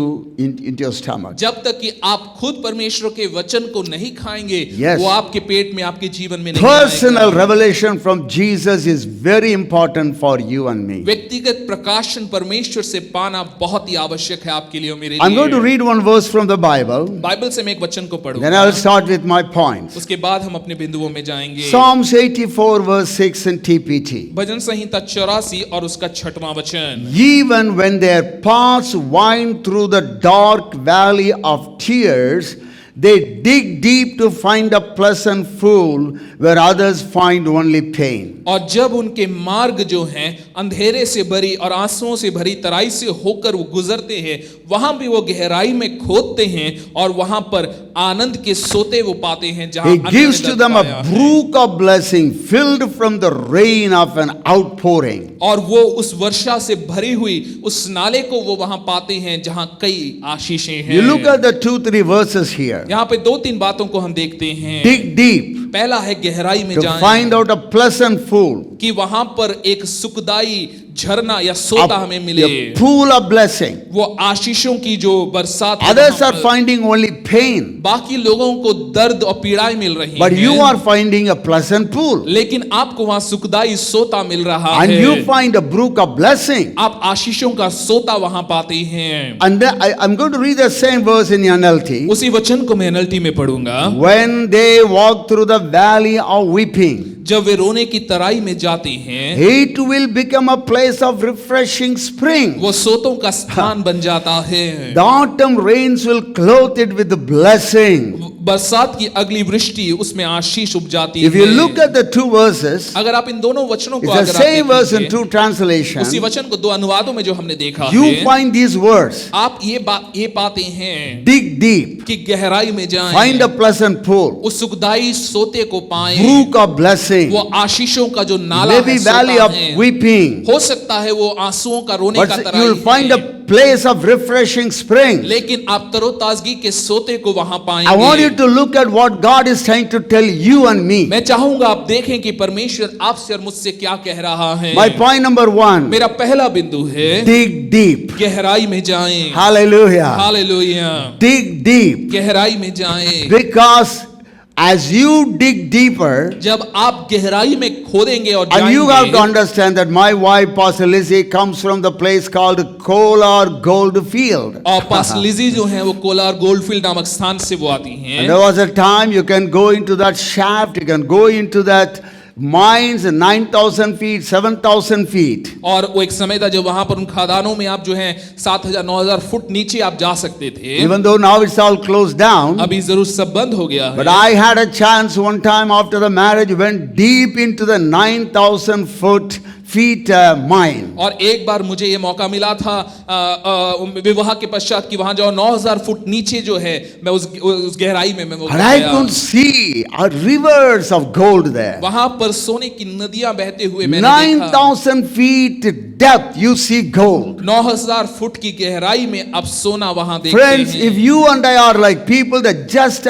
your stomach. जब तक कि आप खुद परमेश्वर के वचन को नहीं खाएंगे, Yes. वो आपके पेट में, आपके जीवन में नहीं Personal आएगा। revelation from Jesus is very important for you and me. व्यक्तिगत प्रकाशन परमेश्वर से पाना बहुत ही आवश्यक है आपके लिए और मेरे I'm going to लिए। read one verse from the Bible. Bible से मैं एक वचन को Then पढ़ूंगा, I'll start with my points. उसके बाद हम अपने बिंदुओं में जाएंगे। Psalms 84 verse 6 in TPT. भजन संहिता 84 और उसका 6वां वचन। Even when their paths wind through the dark valley of tears, they dig deep to find a pleasant pool where others find only pain. और जब उनके मार्ग जो हैं अंधेरे से भरी और आंसुओं से भरी तराई से होकर वो गुजरते हैं, वहां भी वो गहराई में खोदते हैं और वहां पर आनंद के सोते वो पाते हैं जहां He अन्य gives ने to दर्द them पाया a है। brook of blessing filled from the rain of an outpouring. और वो उस वर्षा से भरी हुई उस नाले को वो वहां पाते हैं जहां कई आशीषें हैं। You look at the 2-3 verses here. यहाँ पे 2-3 बातों को हम देखते हैं। Dig deep पहला है गहराई में to जाएं, find out a pleasant pool. कि वहां पर एक सुखदाई झरना या सोता हमें मिले, A pool of blessing. वो आशीषों की जो बरसात है Others वहां are पर। finding only pain. बाकी लोगों को दर्द और पीड़ाएं मिल रही But हैं, you are finding a pleasant pool. लेकिन आपको वहां सुखदाई सोता मिल रहा And है। you find a brook of blessing. आप आशीषों का सोता वहां पाते हैं। And then I'm going to read the same verse in NLT. उसी वचन को मैं NLT में पढ़ूंगा। When they walk through the valley of weeping, जब वे रोने की तराई में जाते हैं, it will become a place of refreshing spring. वो सोतों का स्थान बन जाता है। The autumn rains will clothe it with the blessing. बरसात की अगली वृष्टि उसमें आशीष उपजाती If you है। look at the two verses, अगर आप इन दोनों वचनों को it's the अगर आप same verse in देखेंगे, two translations. उसी वचन को 2 अनुवादों में जो हमने देखा You है, find these words. आप ये पाते हैं Dig deep. कि गहराई में जाएं, Find a pleasant pool. उस सुखदाई सोते को पाएं, Brook of blessing. वो आशीषों का जो नाला Maybe है, valley सोता of है। weeping. हो सकता है वो आंसुओं का रोने का But Terai you will find a है, place of refreshing spring. लेकिन आप तरोताजगी के सोते को वहां I want you पाएंगे। to look at what God is trying to tell you and me. मैं चाहूंगा आप देखें कि परमेश्वर आपसे और मुझसे क्या कह रहा है। My point number 1, मेरा पहला बिंदु है dig deep. गहराई में जाएं। Hallelujah. हालेलुया। Dig deep. गहराई में जाएं। Because as you dig deeper, जब आप गहराई में खोदेंगे और and you have to जाएंगे, understand that my wife, Pastor Lizzie, comes from the place called Kolar Goldfield. और पास लिजी जो है वो कोलार गोल्डफील्ड नामक स्थान से वो आती And हैं। there was a time you can go into that shaft, you can go into that mines 9,000 feet, 7,000 feet. और वो एक समय था जब वहां पर उन खदानों में आप जो है 7,000 9,000 फुट नीचे आप जा सकते थे। Even though now it's all closed down. अभी जरूर सब बंद हो गया But है, I had a chance one time after the marriage, went deep into the 9,000 foot feet mine. और एक बार मुझे ये मौका मिला था विवाह के पश्चात कि वहां जाओ 9000 फुट नीचे जो है मैं उस गहराई में मैं वो And I गया। could see rivers of gold there. वहां पर सोने की नदियां बहते हुए मैंने देखा। 9,000 feet depth, you see gold. 9000 foot की गहराई में अब सोना वहां देखते Friends, हैं। if you and I are like people that just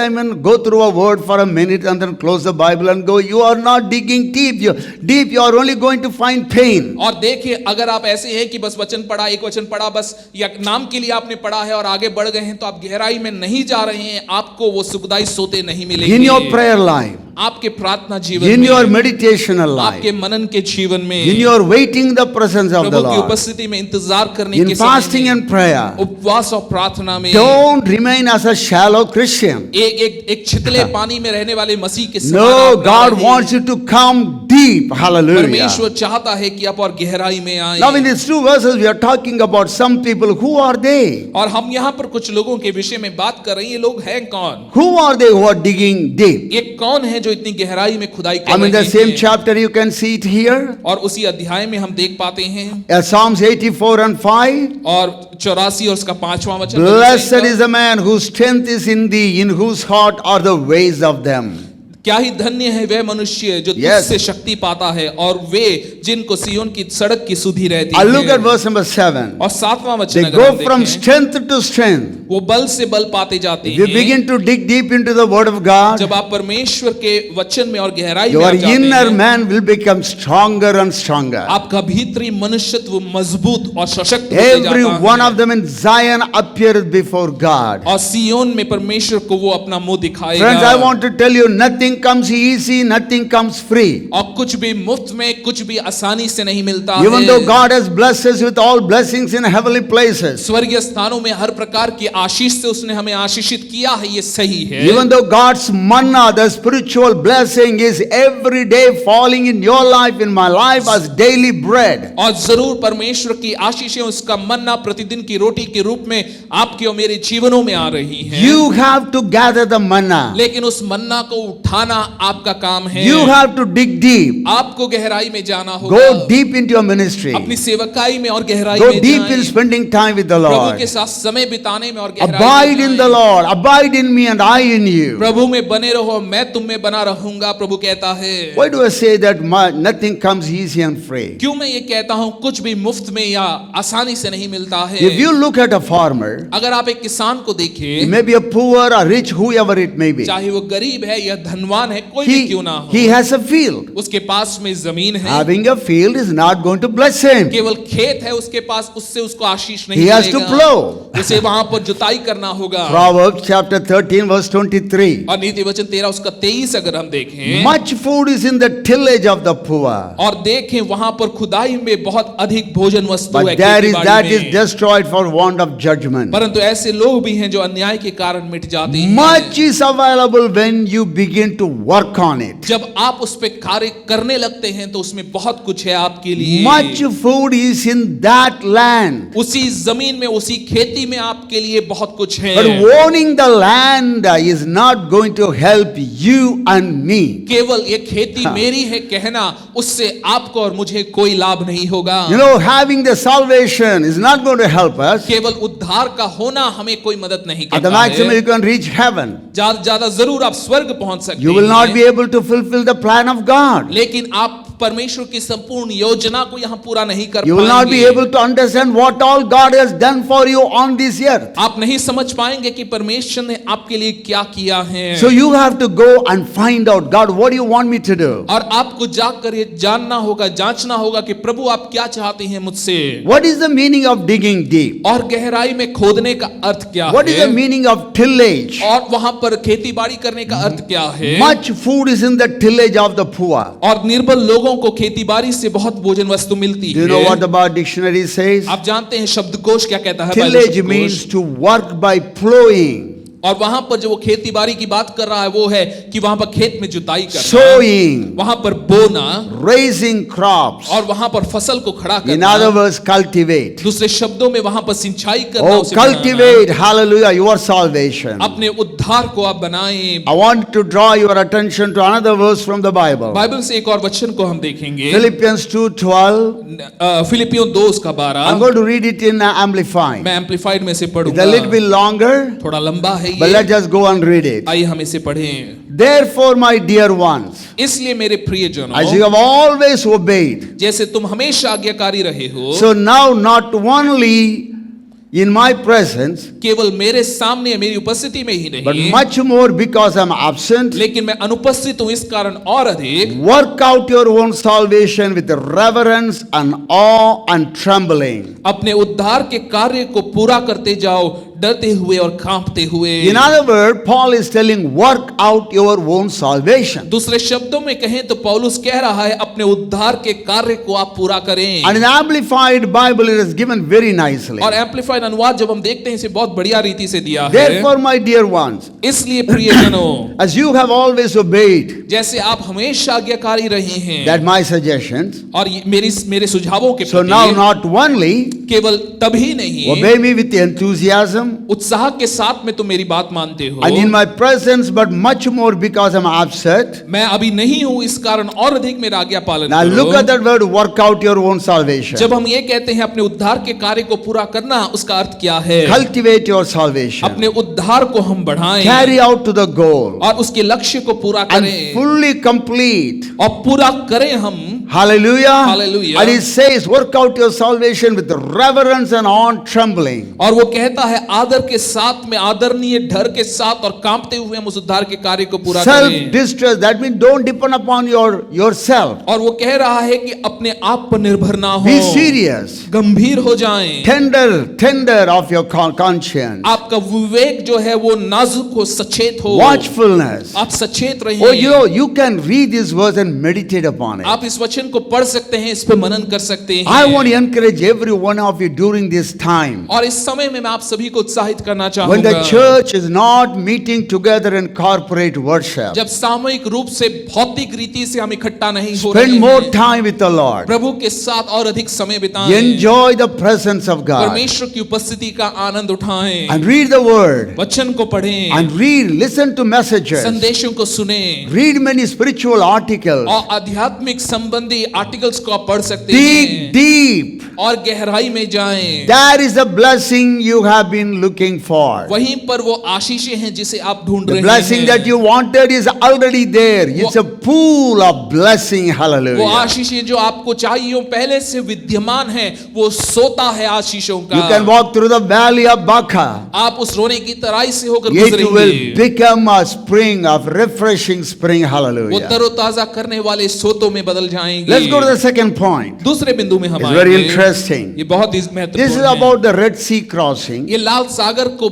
go through a word for a minute and then close the Bible and go, you are not digging deep. You are only going to find pain. और देखिए अगर आप ऐसे हैं कि बस वचन पढ़ा, एक वचन पढ़ा बस या नाम के लिए आपने पढ़ा है और आगे बढ़ गए हैं, तो आप गहराई में नहीं जा रहे हैं, आपको वो सुखदाई सोते नहीं मिलेंगे। In your prayer life, आपके प्रार्थना जीवन in में, your meditational life, आपके मनन के जीवन में, in your waiting the presence of the प्रभु की Lord, उपस्थिति में इंतजार करने in के fasting समय and prayer, में, उपवास और प्रार्थना में, don't remain as a shallow Christian. एक छितले पानी में रहने वाले मसीह के समान No, आप ना God रहें। wants you to come deep. Hallelujah. परमेश्वर चाहता है कि आप और गहराई में आए। Now in these two verses we are talking about some people. Who are they? और हम यहाँ पर कुछ लोगों के विषय में बात कर रहे हैं। ये लोग हैं कौन? Who are they who are digging deep? ये कौन है जो इतनी गहराई में खुदाई कर I mean, the रहे same हैं? chapter you can see it here. और उसी अध्याय में हम देख पाते हैं Psalms 84 and 5. और 84 और उसका 5वां वचन। Blessed is the man whose strength is in thee, in whose heart are the ways of them. क्या ही धन्य है वह मनुष्य जो Yes. तुझसे शक्ति पाता है और वे जिनको सिय्योन की सड़क की सुधि रहती I look है। at verse number 7. और 7वां वचन They अगर go हम from देखें, strength to strength. वो बल से बल पाते जाते If you हैं। begin to dig deep into the word of God, जब आप परमेश्वर के वचन में और गहराई में your आप जाते inner हैं, man will become stronger and stronger. आपका भीतरी मनुष्यत्व मजबूत और सशक्त होते Every जाता one है। of them in Zion appeareth before God. और सियोन में परमेश्वर को वो अपना मुंह दिखाएगा। Friends, I want to tell you, nothing comes easy, nothing comes free. और कुछ भी मुफ्त में, कुछ भी आसानी से नहीं मिलता Even है। though God has blessed us with all blessings in heavenly places, स्वर्गीय स्थानों में हर प्रकार की आशीष से उसने हमें आशीषित किया है, ये सही है। even though God's manna, the spiritual blessing, is every day falling in your life, in my life, as daily bread. और जरूर परमेश्वर की आशीषें, उसका मन्ना प्रतिदिन की रोटी के रूप में आपके और मेरे जीवनों में आ रही हैं। You have to gather the manna. लेकिन उस मन्ना को उठाना आपका काम है। You have to dig deep. आपको गहराई में जाना होगा। Go deep into your ministry. अपनी सेवकाई में और गहराई Go में deep जाएं। in spending time with the Prabhu Lord. के साथ समय बिताने में और गहराई Abide में in जाएं। the Lord. Abide in me and I in you. प्रभु में बने रहो, मैं तुम में बना रहूंगा, प्रभु कहता है। Why do I say that nothing comes easy and free? क्यों मैं ये कहता हूँ कुछ भी मुफ्त में या आसानी से नहीं मिलता है। If you look at a farmer, अगर आप एक किसान को he देखें, may be a poor or rich, whoever it may be, चाहे वो गरीब है या धनवान है, कोई भी क्यों ना he हो, has a field. उसके पास में जमीन है। Having a field is not going to bless him. केवल खेत है उसके पास, उससे उसको आशीष नहीं He has to मिलेगा। plow. उसे वहां पर जुताई करना होगा। Proverbs chapter 13 verse 23. और नीति वचन 13 उसका 23 अगर हम देखें, Much food is in the tillage of the poor, और देखें वहां पर खुदाई में बहुत अधिक भोजन वस्तु but है there is खेती-बाड़ी that में। is destroyed for want of judgment. परंतु ऐसे लोग भी हैं जो अन्याय के कारण मिट जाते हैं। Much is available when you begin to work on it. जब आप उस पे कार्य करने लगते हैं तो उसमें बहुत कुछ है आपके लिए। Much food is in that land. उसी जमीन में, उसी खेती में आपके लिए बहुत कुछ है। But owning the land is not going to help you and me. केवल ये खेती मेरी है कहना, उससे आपको और मुझे कोई लाभ नहीं होगा। You know, having the salvation is not going to help us. केवल उद्धार का होना हमें कोई मदद नहीं At the करता maximum, है। you can reach heaven. ज्यादा जरूर आप स्वर्ग पहुंच सकते You will not हैं, be able to fulfill the plan of God. लेकिन आप परमेश्वर की संपूर्ण योजना को यहाँ पूरा नहीं कर You will not be पाएंगे। able to understand what all God has done for you on this earth. आप नहीं समझ पाएंगे कि परमेश्वर ने आपके लिए क्या किया है। So you have to go and find out, God, what do you want me to do? और आपको जाकर ये जानना होगा, जांचना होगा कि प्रभु आप क्या चाहते हैं मुझसे। What is the meaning of digging deep? और गहराई में खोदने का अर्थ क्या What is है? the meaning of tillage? और वहां पर खेती बाड़ी करने का अर्थ क्या है? Much food is in the tillage of the poor. और निर्बल लोगों को खेती बाड़ी से बहुत भोजन वस्तु मिलती Do you know है। what the Bar dictionary says? आप जानते हैं शब्दकोश क्या कहता है? बाइबल Tillage शब्दकोश? means to work by plowing. और वहां पर जो वो खेती बाड़ी की बात कर रहा है वो है कि वहां पर खेत में जुताई करना, sowing, वहां पर बोना raising crops. और वहां पर फसल को खड़ा In करना, other words, cultivate. दूसरे शब्दों में वहां पर सिंचाई करना, Oh, उसे बनाना। cultivate, hallelujah, your salvation. अपने उद्धार को आप बनाएं। I want to draw your attention to another verse from the Bible. Bible से एक और वचन को हम देखेंगे, Philippians 2:12. फिलिपियों 2:12। I'm going to read it in Amplified. मैं एम्पलीफाइड में से It's पढ़ूंगा, a little bit longer, थोड़ा लंबा है but ये, let's just go and read it. आइए हम इसे पढ़ें। Therefore, my dear ones, इसलिए मेरे as you प्रियजनों, have always obeyed, जैसे तुम हमेशा आज्ञाकारी रहे हो, so now not only in my presence, केवल मेरे सामने मेरी उपस्थिति में ही but नहीं, much more because I'm absent, लेकिन मैं अनुपस्थित हूं इस कारण और अधिक work out your own salvation with reverence and awe and trembling. अपने उद्धार के कार्य को पूरा करते जाओ, डरते हुए और कांपते हुए। In other words, Paul is telling, work out your own salvation. दूसरे शब्दों में कहें तो पौलुस कह रहा है अपने उद्धार के कार्य को आप पूरा करें। And in Amplified Bible, it is given very nicely. और एम्पलीफाइड अनुवाद जब हम देखते हैं इसे बहुत बढ़िया रीति से दिया है। Therefore, my dear ones, इसलिए प्रियजनों, as you have always obeyed जैसे आप हमेशा आज्ञाकारी रहे हैं, that my suggestions, और मेरे सुझावों के so now प्रति not only केवल तभी नहीं, obey me with enthusiasm उत्साह के साथ में तुम मेरी बात मानते हो, and in my presence, but much more because I'm upset. मैं अभी नहीं हूं इस कारण और अधिक मेरा आज्ञा पालन Now look करो। at that word, work out your own salvation. जब हम ये कहते हैं अपने उद्धार के कार्य को पूरा करना, उसका अर्थ क्या है? Cultivate your salvation. अपने उद्धार को हम बढ़ाएं Carry out to the goal और उसके लक्ष्य को पूरा and करें fully complete. और पूरा करें हम। Hallelujah. Hallelujah. And it says, work out your salvation with reverence and awe and trembling. और वो कहता है आदर के साथ में, आदरणीय डर के साथ और कांपते हुए हम उस उद्धार के कार्य को पूरा Self करें। distress, that means don't depend upon yourself. और वो कह रहा है कि अपने आप पर निर्भर ना हो, Be serious. गंभीर हो जाएं। Tender of your conscience. आपका विवेक जो है वो नाजुक हो, सचेत हो, Watchfulness. आप सचेत Oh, रहिए। you can read this verse and meditate upon it. आप इस वचन को पढ़ सकते हैं, इस पे मनन कर सकते हैं। I want to encourage every one of you during this time. और इस समय में मैं आप सभी को उत्साहित करना When the चाहूंगा, church is not meeting together in corporate worship, जब सामूहिक रूप से भौतिक रीति से हम इकट्ठा नहीं हो spend रहे more हैं, time with the Lord. प्रभु के साथ और अधिक समय बिताएं, Enjoy the presence of God. परमेश्वर की उपस्थिति का आनंद उठाएं, And read the word. वचन को पढ़ें, And listen to messages. संदेशों को सुनें, Read many spiritual articles. और आध्यात्मिक संबंधी आर्टिकल्स को आप पढ़ सकते Dig हैं deep. और गहराई में जाएं। That is the blessing you have been looking for. वहीं पर वो आशीषें हैं जिसे आप ढूंढ The रहे blessing हैं। that you wanted is already there. It's a pool of blessing. वो Hallelujah. आशीषें जो आपको चाहिए वो पहले से विद्यमान है, वो सोता है आशीषों का। You can walk through the valley of Baca. आप उस रोने की तराई से होकर It will गुजरेंगे, become a spring of refreshing spring. वो Hallelujah. तरोताजा करने वाले सोतों में बदल जाएंगे। Let's go to the second point. दूसरे बिंदु में हम It's very आएंगे। interesting. ये बहुत ही This is महत्वपूर्ण है। about the Red Sea crossing. ये लाल सागर को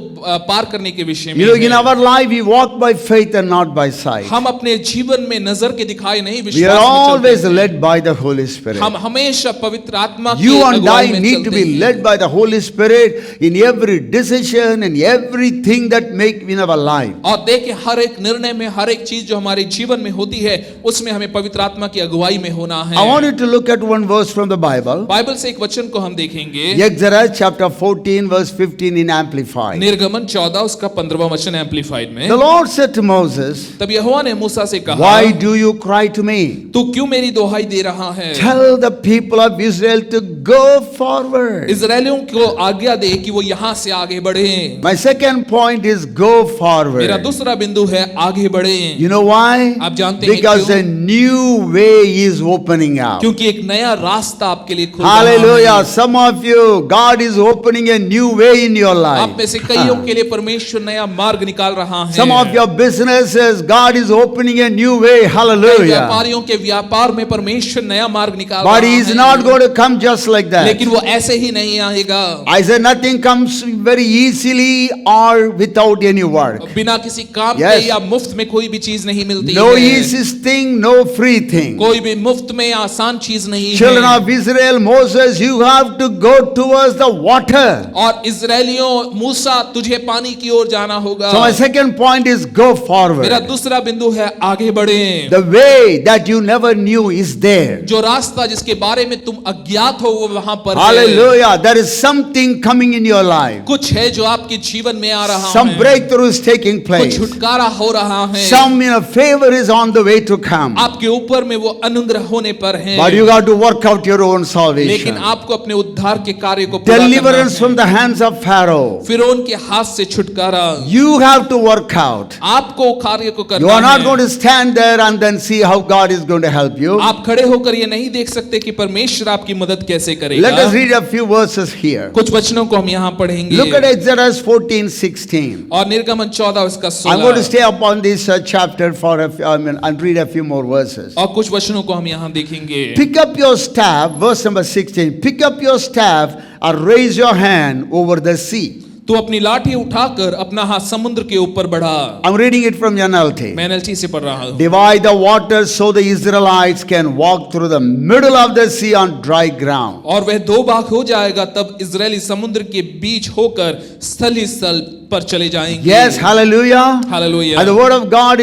पार करने के विषय में You know, in है। our life, we walk by faith and not by sight. हम अपने जीवन में नजर के दिखाए नहीं, We are विश्वास में चलते always हैं। led by the Holy Spirit. हम हमेशा पवित्र आत्मा की You and अगुवाई I में need to चलते be हैं। led by the Holy Spirit in every decision and everything that make in our life. और देखिए हर एक निर्णय में, हर एक चीज जो हमारे जीवन में होती है, उसमें हमें पवित्र आत्मा की अगुवाई में होना है। I want you to look at one verse from the Bible. Bible से एक वचन को हम देखेंगे, Exodus chapter 14 verse 15 in Amplified. निर्गमन 14 उसका 15वां वचन एम्पलीफाइड में। The Lord said to Moses, तब यहोवा ने मूसा से कहा, why do you cry to me? तू क्यों मेरी दोहाई दे रहा है? Tell the people of Israel to go forward. इजरायलियों को आज्ञा दे कि वो यहाँ से आगे बढ़े। My second point is go मेरा forward. दूसरा बिंदु है आगे बढ़े। You know why? आप जानते हैं Because क्यों? a new way is opening out. क्योंकि एक नया रास्ता आपके लिए खुल रहा Hallelujah. है। Some of you, God is opening a new way in your life. आप में से कईयों के लिए परमेश्वर नया मार्ग निकाल रहा है। Some of your businesses, God is opening a new way. कई Hallelujah. व्यापारियों के व्यापार में परमेश्वर नया मार्ग निकाल But रहा He is है। not going to come just like like that. लेकिन वो ऐसे ही नहीं आएगा। I said nothing comes very easily or without any work. बिना किसी काम के Yes. या मुफ्त में कोई भी चीज नहीं मिलती No है। easy thing, no free thing. कोई भी मुफ्त में आसान चीज नहीं Children है। of Israel, Moses, you have to go towards the water. और इजरायलियों, मूसा तुझे पानी की ओर जाना होगा। So my second point is go मेरा forward. दूसरा बिंदु है आगे बढ़े। The way that you never knew is there. जो रास्ता जिसके बारे में तुम अज्ञात हो वो वहां पर है। Hallelujah. There is something coming in your life. कुछ है जो आपके जीवन में आ रहा Some है। breakthrough is taking कुछ place. छुटकारा हो रहा है। Some favor is on the way to come. आपके ऊपर में वो अनुग्रह होने पर है। But you got to work out your own लेकिन salvation. आपको अपने उद्धार के कार्य को पूरा करना Deliverance है। from the hands of Pharaoh. फिरौन के हाथ से छुटकारा You have to work out. आपको कार्य को You करना are not है। going to stand there and then see how God is going to help you. आप खड़े होकर ये नहीं देख सकते कि परमेश्वर आपकी मदद कैसे Let करेगा। us read a few verses here. कुछ वचनों को हम यहाँ पढ़ेंगे। Look at Exodus 14:16. और निर्गमन 14 उसका I'm going to 16 stay upon this chapter for and read a few more verses. और कुछ वचनों को हम यहाँ देखेंगे। Pick up your staff, verse number 16. Pick up your staff and raise your hand over the sea. तू अपनी लाठी उठाकर अपना हाथ समुद्र के ऊपर बढ़ा। I'm reading it from NLT. मैं NLT से पढ़ रहा हूँ। Divide the waters so the Israelites can walk through the middle of the sea on dry ground. और वह दो भाग हो जाएगा, तब इजरायली समुद्र के बीच होकर स्थल ही स्थल पर चले जाएंगे। Yes, hallelujah. Hallelujah. And the word of God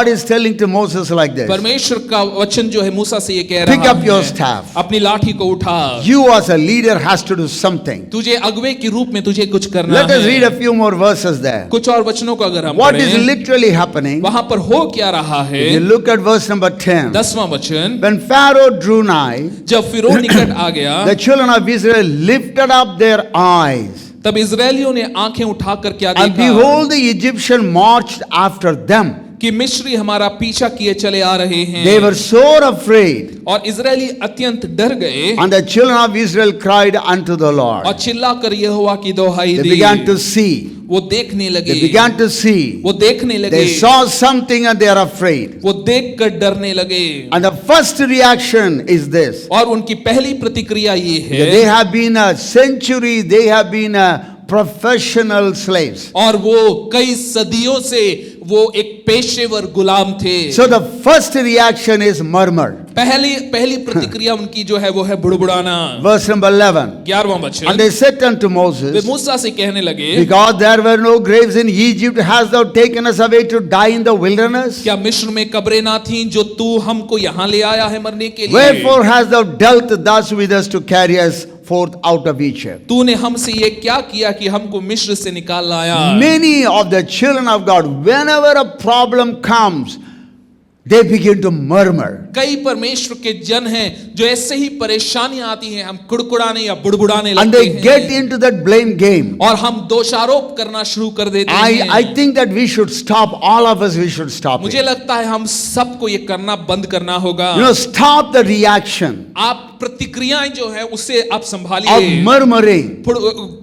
is telling to Moses like this. परमेश्वर का वचन जो है मूसा से ये कह Pick रहा up your है, staff. अपनी लाठी को उठा। You as a leader has to do something. तुझे अगुवे के रूप में तुझे कुछ करना Let us read है। a few more verses there. कुछ और वचनों को अगर हम What is पढ़ें, literally happening? वहां पर हो क्या रहा है। You look at verse number 10. 10वां वचन, When Pharaoh drew nigh, जब फिरौन निकट आ गया, the children of Israel lifted up their eyes, तब इजरायलियों ने आंखें उठाकर क्या and देखा behold, the Egyptian marched after them. कि मिस्री हमारा पीछा किए चले आ रहे हैं। They were sore afraid, और इजरायली अत्यंत डर गए and the children of Israel cried unto the Lord. और चिल्लाकर यहोवा की दोहाई They the. began to see. वो देखने लगे, They began to see. वो देखने लगे, They saw something and they are afraid. वो देखकर डरने लगे। And the first reaction is this. और उनकी पहली प्रतिक्रिया ये They है, have been a century, they have been a professional slaves. और वो कई सदियों से वो एक पेशेवर गुलाम थे। So the first reaction is murmur. पहली प्रतिक्रिया उनकी जो है वो है बुड़बुड़ाना। Verse number 11. 11वां And वचन, they said unto way Moses, मूसा से कहने लगे, because there were no graves in Egypt, hast thou taken us away to die in the wilderness? क्या मिस्र में कब्रें ना थीं जो तू हमको यहाँ ले आया है मरने के लिए? Wherefore hast thou dealt thus with us to carry us forth out of Egypt? तूने हमसे ये क्या किया कि हमको मिस्र से निकाल लाया? Many of the children of God, whenever a problem comes, they begin to murmur. कई परमेश्वर के जन हैं जो ऐसे ही परेशानियां आती हैं, हम कुड़कुड़ाने या बुड़बुड़ाने And लगते they get हैं into that blame game. और हम दोषारोप करना शुरू कर देते I हैं। think that we should stop, all of us, we should stop मुझे it. लगता है हम सबको ये करना बंद करना होगा। You know, stop the reaction आप प्रतिक्रियाएं जो है उससे आप of संभालिए, murmuring.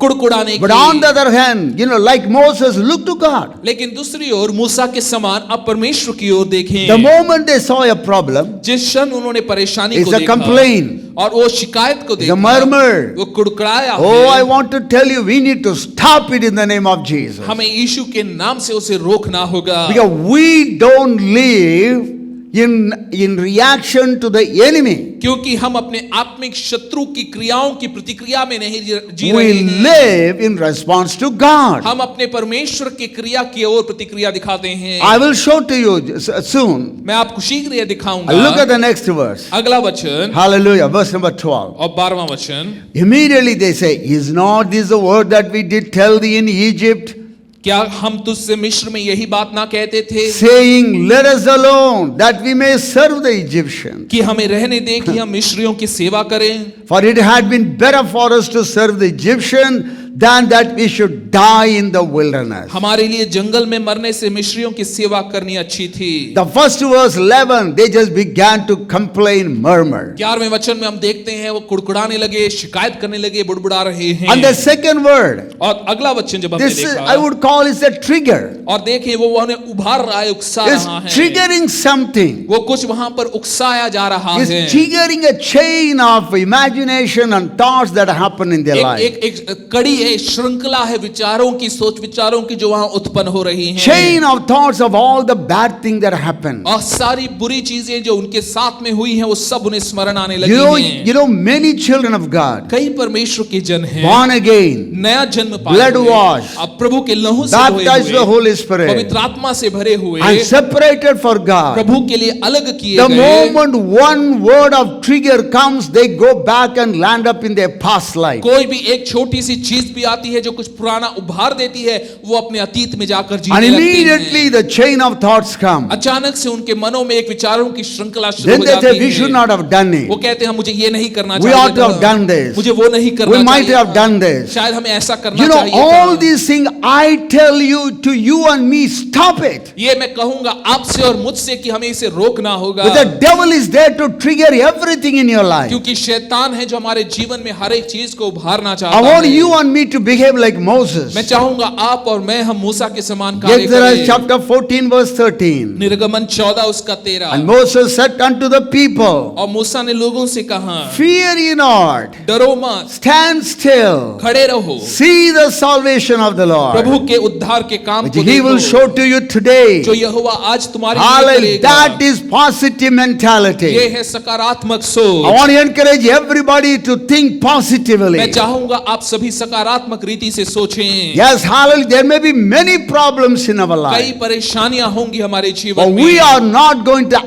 कुड़कुड़ाने But on the की। other hand, you know, like Moses, look to God. लेकिन दूसरी ओर मूसा के समान आप परमेश्वर की ओर The देखें। moment they saw a problem, जिस क्षण उन्होंने परेशानी it's को a देखा complaint. और वो शिकायत को The देखा, murmur. वो कुड़कुड़ाया Oh, I है। want to tell you, we need to stop it in the name of Jesus. हमें यीशु के नाम से उसे रोकना होगा, Because we don't live in reaction to the enemy. क्योंकि हम अपने आत्मिक शत्रु की क्रियाओं की प्रतिक्रिया में नहीं जी We रहे हैं। live in response to God. हम अपने परमेश्वर की क्रिया की ओर प्रतिक्रिया दिखाते हैं। I will show to you soon. मैं आपको शीघ्र ये Look दिखाऊंगा। at the next verse. अगला वचन Hallelujah. Verse number 12. और 12वां वचन, Immediately they say, is not this the word that we did tell thee in Egypt, क्या हम तुझसे मिस्र में यही बात ना कहते थे saying, let us alone, that we may serve the Egyptians? कि हमें रहने दे कि हम मिस्रियों की सेवा करें? For it had been better for us to serve the Egyptian than that we should die in the wilderness. हमारे लिए जंगल में मरने से मिस्रियों की सेवा करनी अच्छी थी। The first verse 11, they just began to complain, murmur. 11वें वचन में हम देखते हैं वो कुड़कुड़ाने लगे, शिकायत करने लगे, बुड़बुड़ा रहे हैं। And the second word, और अगला वचन जब हमने this is, देखा, I would call is a trigger. और देखें वो उन्हें उभार रहा है, उकसा It's रहा है, triggering something. वो कुछ वहां पर उकसाया जा रहा It's है। triggering a chain of imagination and thoughts that happen in their life. एक कड़ी है, श्रृंखला है विचारों की, सोच विचारों की जो वहां उत्पन्न हो रही हैं। Chain of thoughts of all the bad things that happen. और सारी बुरी चीजें जो उनके साथ में हुई हैं वो सब उन्हें स्मरण आने लगी हैं। You know, many children of God, कई परमेश्वर के जन हैं, born again, नया जन्म पाए blood हुए, washed, अब प्रभु के लहू से baptized with the Holy Spirit, पवित्र आत्मा से भरे हुए, and separated for God. प्रभु के लिए अलग किए The गए। moment one word of trigger comes, they go back and land up in their past life. कोई भी एक छोटी सी चीज भी आती है जो कुछ पुराना उभार देती है, वो अपने अतीत में जाकर And जीने लगते immediately हैं। the chain of thoughts come. अचानक से उनके मनों में एक विचारों की श्रृंखला शुरू Then हो they जाती say, we है। should not have done वो it. कहते हैं मुझे ये नहीं करना We चाहिए ought to था, have done this. मुझे वो नहीं करना We might चाहिए have था, done this. शायद हमें ऐसा करना You know, चाहिए all था। these things, I tell you, to you and me, stop it. ये मैं कहूंगा आपसे और मुझसे कि हमें इसे रोकना होगा, But the devil is there to trigger everything in your life. क्योंकि शैतान है जो हमारे जीवन में हर एक चीज को उभारना I चाहता want है। you and me to behave like Moses. मैं चाहूंगा आप और मैं हम मूसा के समान कार्य Exodus करें। chapter 14 verse 13. निर्गमन 14 उसका 13। And Moses said unto the people, और मूसा ने लोगों से कहा, fear ye not, डरो मत, stand still, खड़े रहो, see the salvation of the Lord, प्रभु के उद्धार के काम which को he will देखो, show to you today. जो यहोवा आज तुम्हारे लिए Hallelujah. करेगा। That is positive ये mentality. है सकारात्मक I सोच। want to encourage everybody to think positively. मैं चाहूंगा आप सभी सकारात्मक रीति से सोचें। Yes, hallelujah. There may be many problems in our कई life. परेशानियां होंगी हमारे But जीवन we में, are not going to,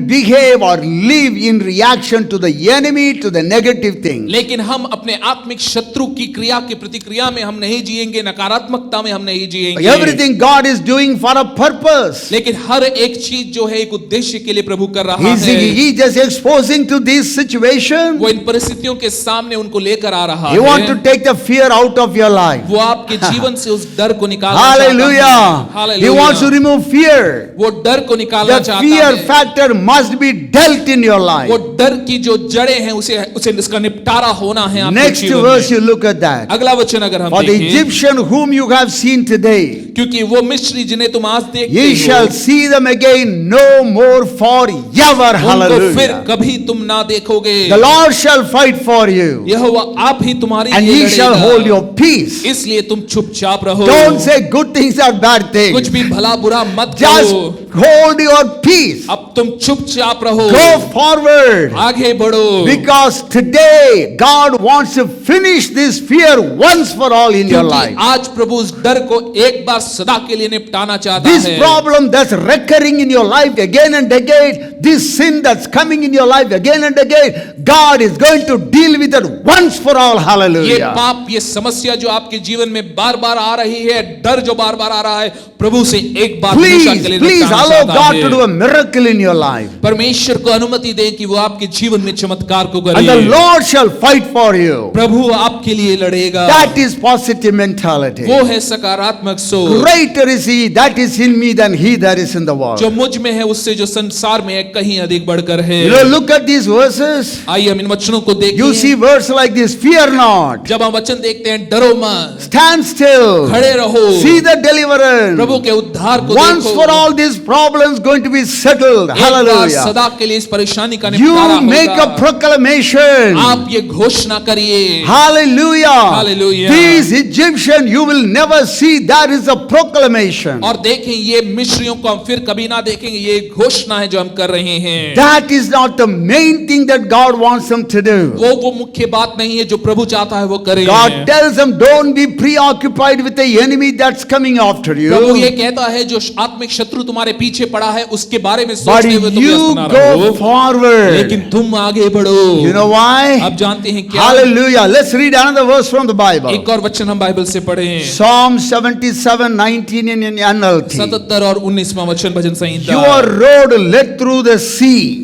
behave or live in reaction to the enemy, to the negative thing. लेकिन हम अपने आत्मिक शत्रु की क्रिया की प्रतिक्रिया में हम नहीं जिएंगे, नकारात्मकता में हम नहीं जिएंगे। Everything God is doing for a purpose. लेकिन हर एक चीज जो है एक उद्देश्य के लिए प्रभु कर रहा He's, है। he's just exposing to this situation. वो इन परिस्थितियों के सामने उनको लेकर आ रहा He want to है। take the fear out of your life. वो आपके जीवन से उस डर को निकालना चाहता है। Hallelujah. He hallelujah. wants to remove fear. वो डर को निकालना The चाहता fear है। factor must be dealt in your life. वो डर की जो जड़ें हैं उसे इसका निपटारा होना है आपके Next जीवन verse, में। you look at that. अगला वचन अगर हम For the देखें, Egyptian whom you have seen today, क्योंकि वो मिस्री जिन्हें तुम आज देखते ye shall हो, see them again no more forever. उनको फिर Hallelujah. कभी तुम ना देखोगे। The Lord shall fight for you, यहोवा आप ही तुम्हारे and लिए He shall लड़ेगा। hold your peace. इसलिए तुम चुपचाप रहो। Don't say good things or bad कुछ things. भी भला बुरा मत Just करो। hold your peace. अब तुम चुपचाप रहो, Go forward. आगे बढ़ो, Because today God wants to finish this fear once for all in your क्योंकि life. आज प्रभु उस डर को एक बार सदा के लिए निपटाना चाहता This है। problem that's recurring in your life again and again, this sin that's coming in your life again and again, God is going to deal with it once for all. ये Hallelujah. पाप, ये समस्या जो आपके जीवन में बार बार आ रही है, डर जो बार बार आ रहा है, प्रभु से एक बार हमेशा के लिए Please निपटाना allow चाहता God है। to do a miracle in your life. परमेश्वर को अनुमति दे कि वो आपके जीवन में चमत्कार को And the करे। Lord shall fight for you. प्रभु आपके लिए लड़ेगा। That is positive mentality. वो है सकारात्मक सोच। Greater is He that is in me than he that is in the world. जो मुझ में है उससे जो संसार में है कहीं अधिक बढ़कर है। You know, look at these verses. आइए हम इन वचनों को You देखें। see verse like this, fear not, जब हम वचन देखते हैं, डरो मत, stand still, खड़े रहो, see the deliverance. प्रभु के उद्धार को Once देखो। for all these problems going to be settled. एक बार Hallelujah. सदा के लिए इस परेशानी का निपटारा You make a होगा। proclamation. आप ये घोषणा करिए। Hallelujah. Hallelujah. These Egyptian you will never see. That is a proclamation. और देखें ये मिस्रियों को हम फिर कभी ना देखेंगे, ये एक घोषणा है जो हम कर रहे हैं। That is not the main thing that God wants them to do. वो मुख्य बात नहीं है जो प्रभु चाहता है वो करें। God tells them, don't be preoccupied with the enemy that's coming after प्रभु ये you. कहता है जो आत्मिक शत्रु तुम्हारे पीछे पड़ा है उसके बारे में But सोचते हुए तुम you व्यस्त ना go रहो, forward. लेकिन तुम आगे बढ़ो। You know why? आप जानते हैं क्या? Hallelujah. Let's read another verse from the Bible. एक और वचन हम बाइबल से पढ़ें। Psalm 77:19 in NLT. 77 और 19वां वचन भजन संहिता। Your road led through the sea.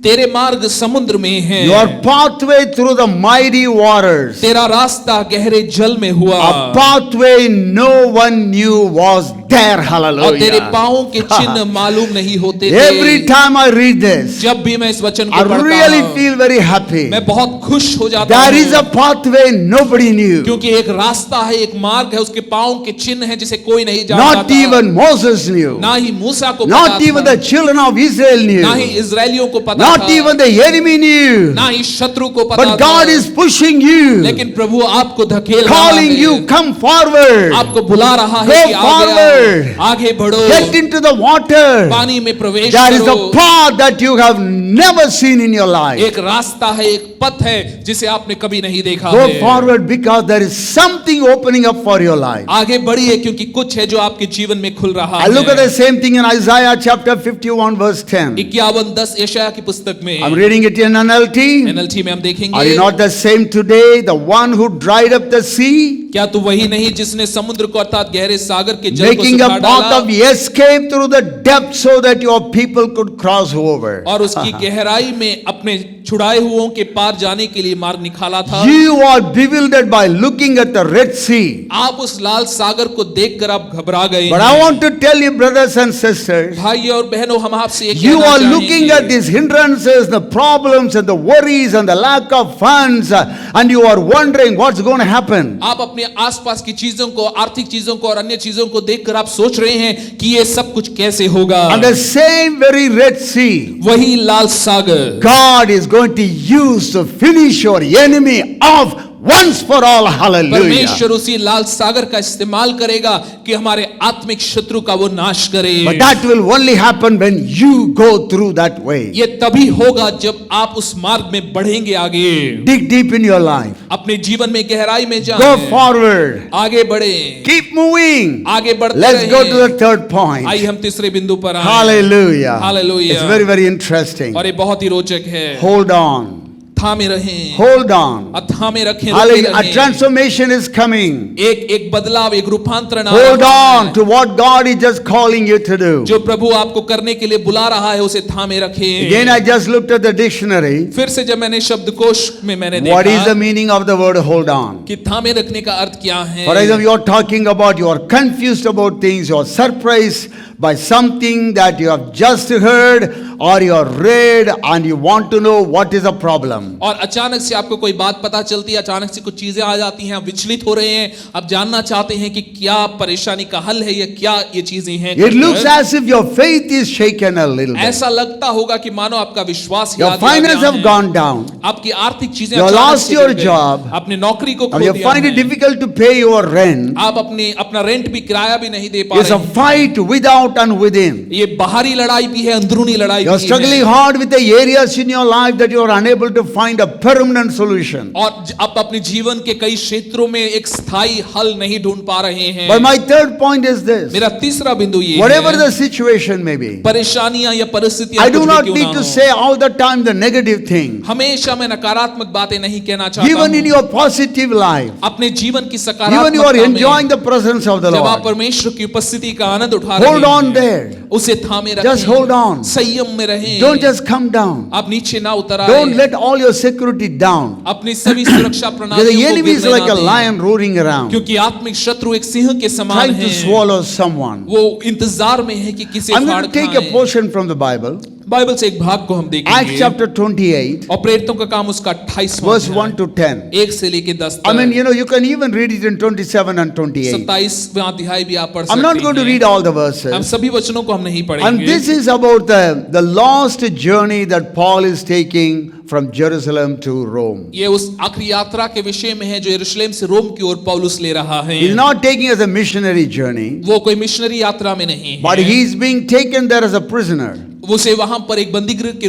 तेरे मार्ग समुद्र में हैं, Your pathway through the mighty waters, तेरा रास्ता गहरे जल में हुआ, a pathway no one knew was there. और तेरे Hallelujah. पाँव के चिन्ह मालूम नहीं होते Every थे। time I read this, जब भी मैं इस वचन I को पढ़ता really हूँ, feel very happy. मैं बहुत खुश हो जाता There is a हूँ, pathway nobody knew. क्योंकि एक रास्ता है, एक मार्ग है, उसके पाँव के चिन्ह हैं जिसे कोई नहीं जानता Not था। even Moses knew. ना ही मूसा को पता Not even था, the children of Israel ना ही knew. इजरायलियों को पता Not था, even the enemy knew. ना ही शत्रु को पता But God था। is pushing you, लेकिन प्रभु आपको धकेल रहा calling है, you, come forward. आपको बुला रहा है Go कि आगे forward. आओ, आगे बढ़ो, Get into the water. पानी में प्रवेश There is करो। a path that you have never seen in your life. एक रास्ता है, एक पथ है जिसे आपने कभी नहीं देखा Go है। forward because there is something opening up for your life. आगे बढ़िए, क्योंकि कुछ है जो आपके जीवन में खुल रहा I look at है। the same thing in Isaiah chapter 51 verse 10. 51:10 यशायाह की पुस्तक में, I'm reading it in NLT. NLT में हम Are you देखेंगे, not the same today? The one who dried up the sea, क्या तू वही नहीं जिसने समुद्र को अर्थात गहरे सागर के जल को making a सुखा path डाला of escape through the depth so that your people could cross over. और उसकी गहराई में अपने छुड़ाए हुओं के पार जाने के लिए मार्ग निकाला था। You are bewildered by looking at the Red Sea. आप उस लाल सागर को देखकर आप घबरा गए But I want to tell you, brothers and sisters, भाई और बहनों, हम आपसे ये you कहना are looking चाहेंगे, at these hindrances, the problems and the worries and the lack of funds, and you are wondering what's going to happen. आप अपने आसपास की चीजों को, आर्थिक चीजों को और अन्य चीजों को देखकर आप सोच रहे हैं कि ये सब कुछ कैसे होगा। And the same very Red Sea, वही लाल सागर God is going to use to finish your enemy off once for all. Hallelujah. परमेश्वर उसी लाल सागर का इस्तेमाल करेगा कि हमारे आत्मिक शत्रु का वो नाश करे। But that will only happen when you go through that way. ये तभी होगा जब आप उस मार्ग में बढ़ेंगे आगे, Dig deep in your life. अपने जीवन में गहराई में Go जाएं, forward. आगे बढ़े, Keep moving. आगे बढ़ते Let's go to रहें। the third point. आइए हम तीसरे बिंदु पर आएं। Hallelujah. Hallelujah. It's very, very interesting. और ये बहुत ही रोचक है। Hold on. थामे रहें, Hold on. थामे रखें, रुके Hallelujah. A रहें। transformation is coming. एक बदलाव, एक रूपांतरण आ Hold रहा on है। to what God is just calling you to do. जो प्रभु आपको करने के लिए बुला रहा है उसे थामे रखें। Again, I just looked at the dictionary. फिर से जब मैंने शब्दकोश में मैंने What is the देखा meaning of the word hold on? कि थामे रखने का अर्थ क्या है। For example, you are talking about, you are confused about things, you are surprised by something that you have just heard or you have read and you want to know what is the problem. और अचानक से आपको कोई बात पता चलती है, अचानक से कुछ चीजें आ जाती हैं, आप विचलित हो रहे हैं, आप जानना चाहते हैं कि क्या परेशानी का हल है या क्या ये चीजें हैं। It looks as if your faith is shaken a little bit. ऐसा लगता होगा कि मानो आपका विश्वास Your हिला दिया finances गया have है। gone down. आपकी आर्थिक चीजें You अचानक lost से your गिर गई। job. आपने नौकरी को खो And you दिया find it है। difficult to pay your rent. आप अपना रेंट भी, किराया भी नहीं दे पा It's रहे a हैं। fight without and within. ये बाहरी लड़ाई भी है, अंदरूनी लड़ाई You're भी struggling है। hard with the areas in your life that you are unable to find a permanent solution. और आप अपने जीवन के कई क्षेत्रों में एक स्थायी हल नहीं ढूंढ पा रहे हैं। But my third point is this. मेरा तीसरा बिंदु ये Whatever है, the situation may be, परेशानियां या परिस्थितियां I do कुछ भी not क्यों need ना to हो, say all the time the negative thing. हमेशा मैं नकारात्मक बातें नहीं कहना चाहता Even in हूं। your positive life, अपने जीवन की even you are सकारात्मकता enjoying में the presence of the जब आप Lord. परमेश्वर की उपस्थिति का आनंद उठा Hold रहे on हैं, there. उसे थामे Just hold रखें, on. संयम में रहें। Don't just come down. आप नीचे ना उतर Don't आए, let all your security down. अपनी सभी सुरक्षा Because प्रणालियों the को enemy is गिरने like ना a दें। lion roaring around, क्योंकि आत्मिक शत्रु एक सिंह के समान trying to है, swallow someone. वो इंतजार में है कि किसे I'm फाड़ going to take a खाएं। portion from the Bible. Bible से एक भाग को हम Acts देखेंगे। chapter 28, और प्रेरितों का काम उसका 28वां verse 1 to 10. 1 से लेके 10 I mean, तक। you know, you can even read it in 27 and 28. 27वां अध्याय भी आप पढ़ सकते I'm not going to हैं। read all the हम verses. सभी वचनों को हम नहीं And पढ़ेंगे। this is about the lost journey that Paul is taking from Jerusalem to Rome. ये उस आखिरी यात्रा के विषय में है जो यरूशलेम से रोम की ओर पौलुस ले रहा है। He's not taking as a missionary journey, वो कोई मिशनरी यात्रा में नहीं but है, he is being taken there as a prisoner. उसे वहां पर एक बंदी के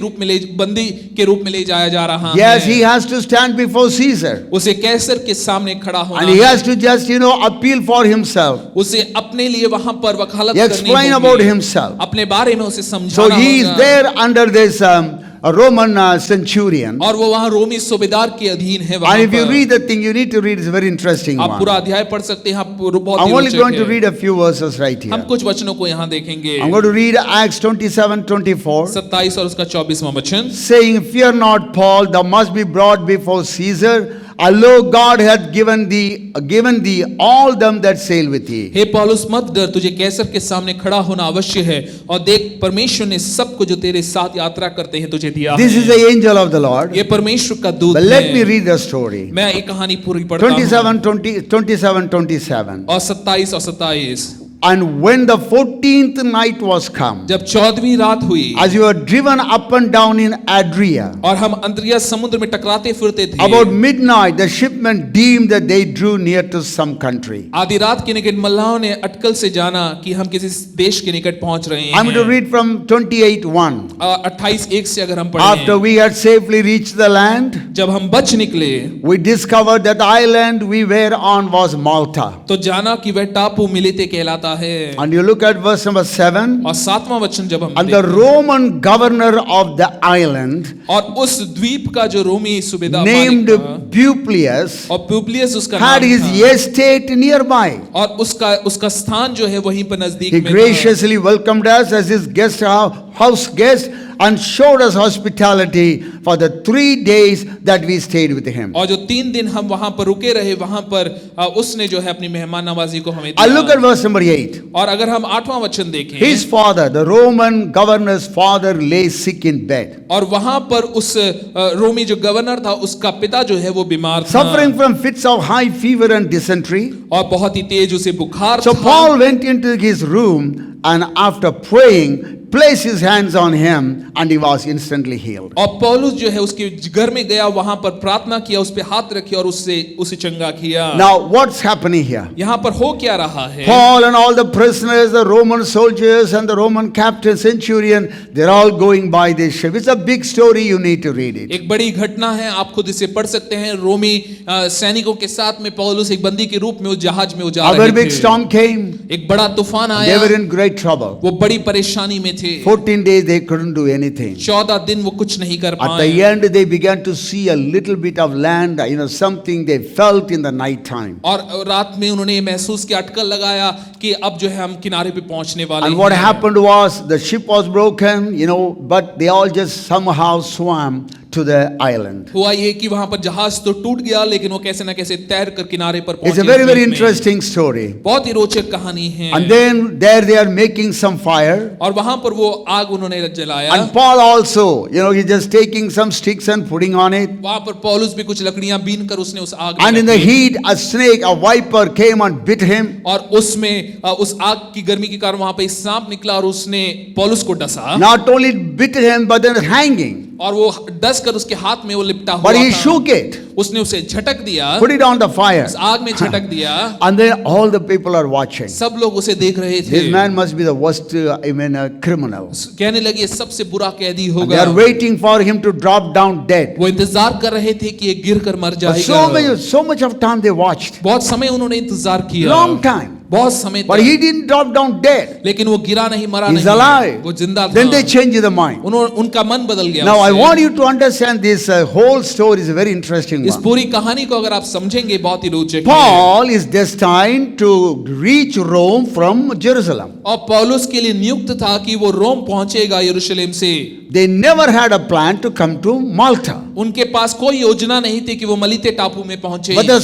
रूप में ले जाया जा रहा Yes, है। he has to stand before Caesar. उसे कैसर के सामने खड़ा होना And he है। has to just, you know, appeal for himself. उसे अपने लिए वहां पर वकालत He करनी explain होगी। about himself. अपने बारे में उसे So समझाना he is होगा। there under this a Roman centurion. और वो वहाँ रोमी सूबेदार के अधीन है वहाँ And if you पर। read the thing, you need to read. It's a very interesting आप one. पूरा अध्याय पढ़ सकते हैं, आप बहुत I'm ही only रोचक going to है। read a few verses right हम here. कुछ वचनों को यहाँ देखेंगे। I'm going to read Acts 27:24, 27 और उसका 24वां वचन। saying, "Fear not, Paul, thou must be brought before Caesar. Although God hath given thee all them that sail with thee." हे पौलुस मत डर, तुझे कैसर के सामने खड़ा होना अवश्य है, और देख परमेश्वर ने सबको जो तेरे साथ यात्रा करते हैं तुझे दिया This is है। the angel of the Lord. ये परमेश्वर का दूत But let me है। read the story. मैं एक कहानी पूरी पढ़ता हूँ 27:27. और 27 और 27। And when the 14th night was come, जब 14वीं रात हुई as you were driven up and down in Adria, और हम अंद्रिया समुद्र में टकराते फिरते थे, about midnight the shipmen deemed that they drew near to some country. आधी रात के निकट मल्लाहों ने अटकल से जाना कि हम किसी देश के निकट पहुंच रहे I'm going to हैं। read from 28:1. 28:1 से अगर हम After पढ़ें, we had safely reached the land, जब हम बच निकले we discovered that the island we were on was Malta. तो जाना कि वह टापू मिलीते कहलाता है। And you look at verse number 7. और 7वां वचन जब हम And the देखते हैं, Roman governor of the island, और उस द्वीप का जो रोमी सूबेदार named मालिक था, Publius, और पुबलियस उसका had नाम his था, estate nearby. और उसका स्थान जो है वहीं पर नजदीक He में था। graciously welcomed us as his house guest and showed us hospitality for the 3 days that we stayed with him. और जो 3 दिन हम वहां पर रुके रहे, वहां पर उसने जो है अपनी मेहमान नवाजी को हमें I look at दिया। verse number 8. और अगर हम 8वां वचन देखें, His father, the Roman governor's father, lay sick in bed, और वहां पर उस रोमी जो गवर्नर था उसका पिता जो है वो बीमार था, suffering from fits of high fever and dysentery. और बहुत ही तेज उसे बुखार So था। Paul went into his room and after praying, placed his hands on him and he was instantly healed. और पौलुस जो है उसके घर में गया, वहां पर प्रार्थना किया, उस पे हाथ रखे और उसे चंगा किया। Now what's happening here? यहाँ पर हो क्या रहा है? Paul and all the prisoners, the Roman soldiers and the Roman captain, centurion, they're all going by this ship. It's a big story, you need to read it. एक बड़ी घटना है, आप खुद इसे पढ़ सकते हैं। रोमी सैनिकों के साथ में पौलुस एक बंदी के रूप में उस जहाज में जा A very रहे big थे। storm came. एक बड़ा तूफान They आया, were in great trouble. वो बड़ी परेशानी में थे। 14 days they couldn't do anything. 14 दिन वो कुछ नहीं कर At the पाए, end they began to see a little bit of land, something they felt in the night time. और रात में उन्होंने ये महसूस किया, अटकल लगाया कि अब जो है हम किनारे पे पहुंचने वाले And what हैं। happened was the ship was broken, but they all just somehow swam to the island. हुआ ये कि वहां पर जहाज तो टूट गया, लेकिन वो कैसे ना कैसे तैर कर किनारे पर It's पहुंचे। a very, very द्वीप में। interesting story. बहुत ही रोचक कहानी है। And then there they are making some fire. और वहां पर वो आग उन्होंने जलाया। And Paul also, he's just taking some sticks and putting on it. वहां पर पौलुस भी कुछ लकड़ियां बीन कर उसने उस आग में And in the रखी। heat, a snake, a viper came and bit him. और उसमें उस आग की गर्मी के कारण वहां पे एक सांप निकला और उसने पौलुस को डसा। Not only bit him, but then hanging. और वो डस कर उसके हाथ में वो लिपटा हुआ But he था। shook it, उसने उसे झटक दिया, put it on the fire. उस आग में झटक दिया। And then all the people are watching. सब लोग उसे देख रहे थे। This man must be the worst, criminal. कहने लगे सबसे बुरा कैदी And होगा। they are waiting for him to drop down dead. वो इंतजार कर रहे थे कि ये गिर कर मर But जाएगा। so much of time they watched. बहुत समय उन्होंने इंतजार किया, Long time. बहुत समय But तक। he didn't drop down dead. लेकिन वो गिरा नहीं, मरा He's नहीं, alive. वो जिंदा था। Then they changed the mind. उनका मन बदल गया। Now I उससे। want you to understand this whole story is a very interesting इस one. पूरी कहानी को अगर आप समझेंगे बहुत ही रोचक है। Paul is destined to reach Rome from Jerusalem. और पौलुस के लिए नियुक्त था कि वो रोम पहुंचेगा यरूशलेम से। They never had a plan to come to Malta. उनके पास कोई योजना नहीं थी कि वो मलीते टापू में पहुंचे। But the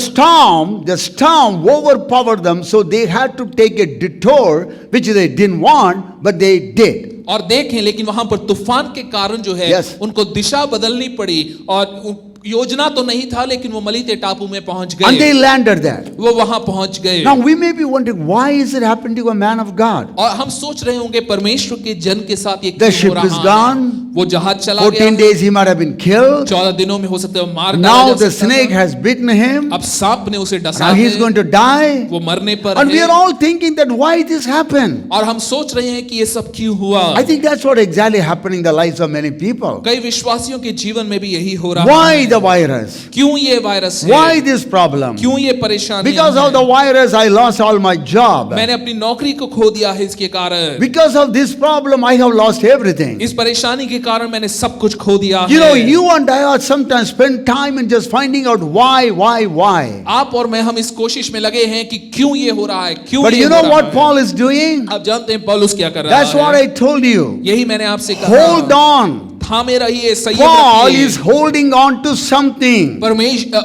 storm overpowered them, so they had to take a detour, which they didn't want, but they did. और देखें, लेकिन वहां पर तूफान के कारण जो है Yes. उनको दिशा बदलनी पड़ी, और योजना तो नहीं था, लेकिन वो मलीते टापू में पहुंच And they गए। landed there. वो वहां पहुंच गए। Now we may be wondering, why is it happening to a man of God? और हम सोच रहे होंगे परमेश्वर के जन के साथ ये The क्यों ship हो is रहा gone. है? वो जहाज चला 14 गया। days he might have been killed. 14 दिनों में हो सकता है वो मार डाला Now जा the सकता snake था। has bitten him. अब सांप ने उसे डसा Now he is है, going to die. वो मरने पर And we है। are all thinking that why this happened. और हम सोच रहे हैं कि ये सब क्यों हुआ। I think that's what exactly happening in the lives of many people. कई विश्वासियों के जीवन में भी यही हो रहा Why है। the virus? क्यों ये वायरस है? Why this problem? क्यों ये परेशानी? Because of the virus, I lost all my job. मैंने अपनी नौकरी को खो दिया है इसके कारण। Because of this problem, I have lost everything. इस परेशानी के कारण मैंने सब कुछ खो दिया You know, है। you and I are sometimes spend time in just finding out why. आप और मैं हम इस कोशिश में लगे हैं कि क्यों ये हो रहा है, क्यों But ये you हो know रहा what है। Paul is doing? आप जानते हैं पौलुस क्या कर रहा That's what है? I told you. यही मैंने आपसे कहा। Hold on. थामे रहिए, संयम Paul रखिए। is holding on to something.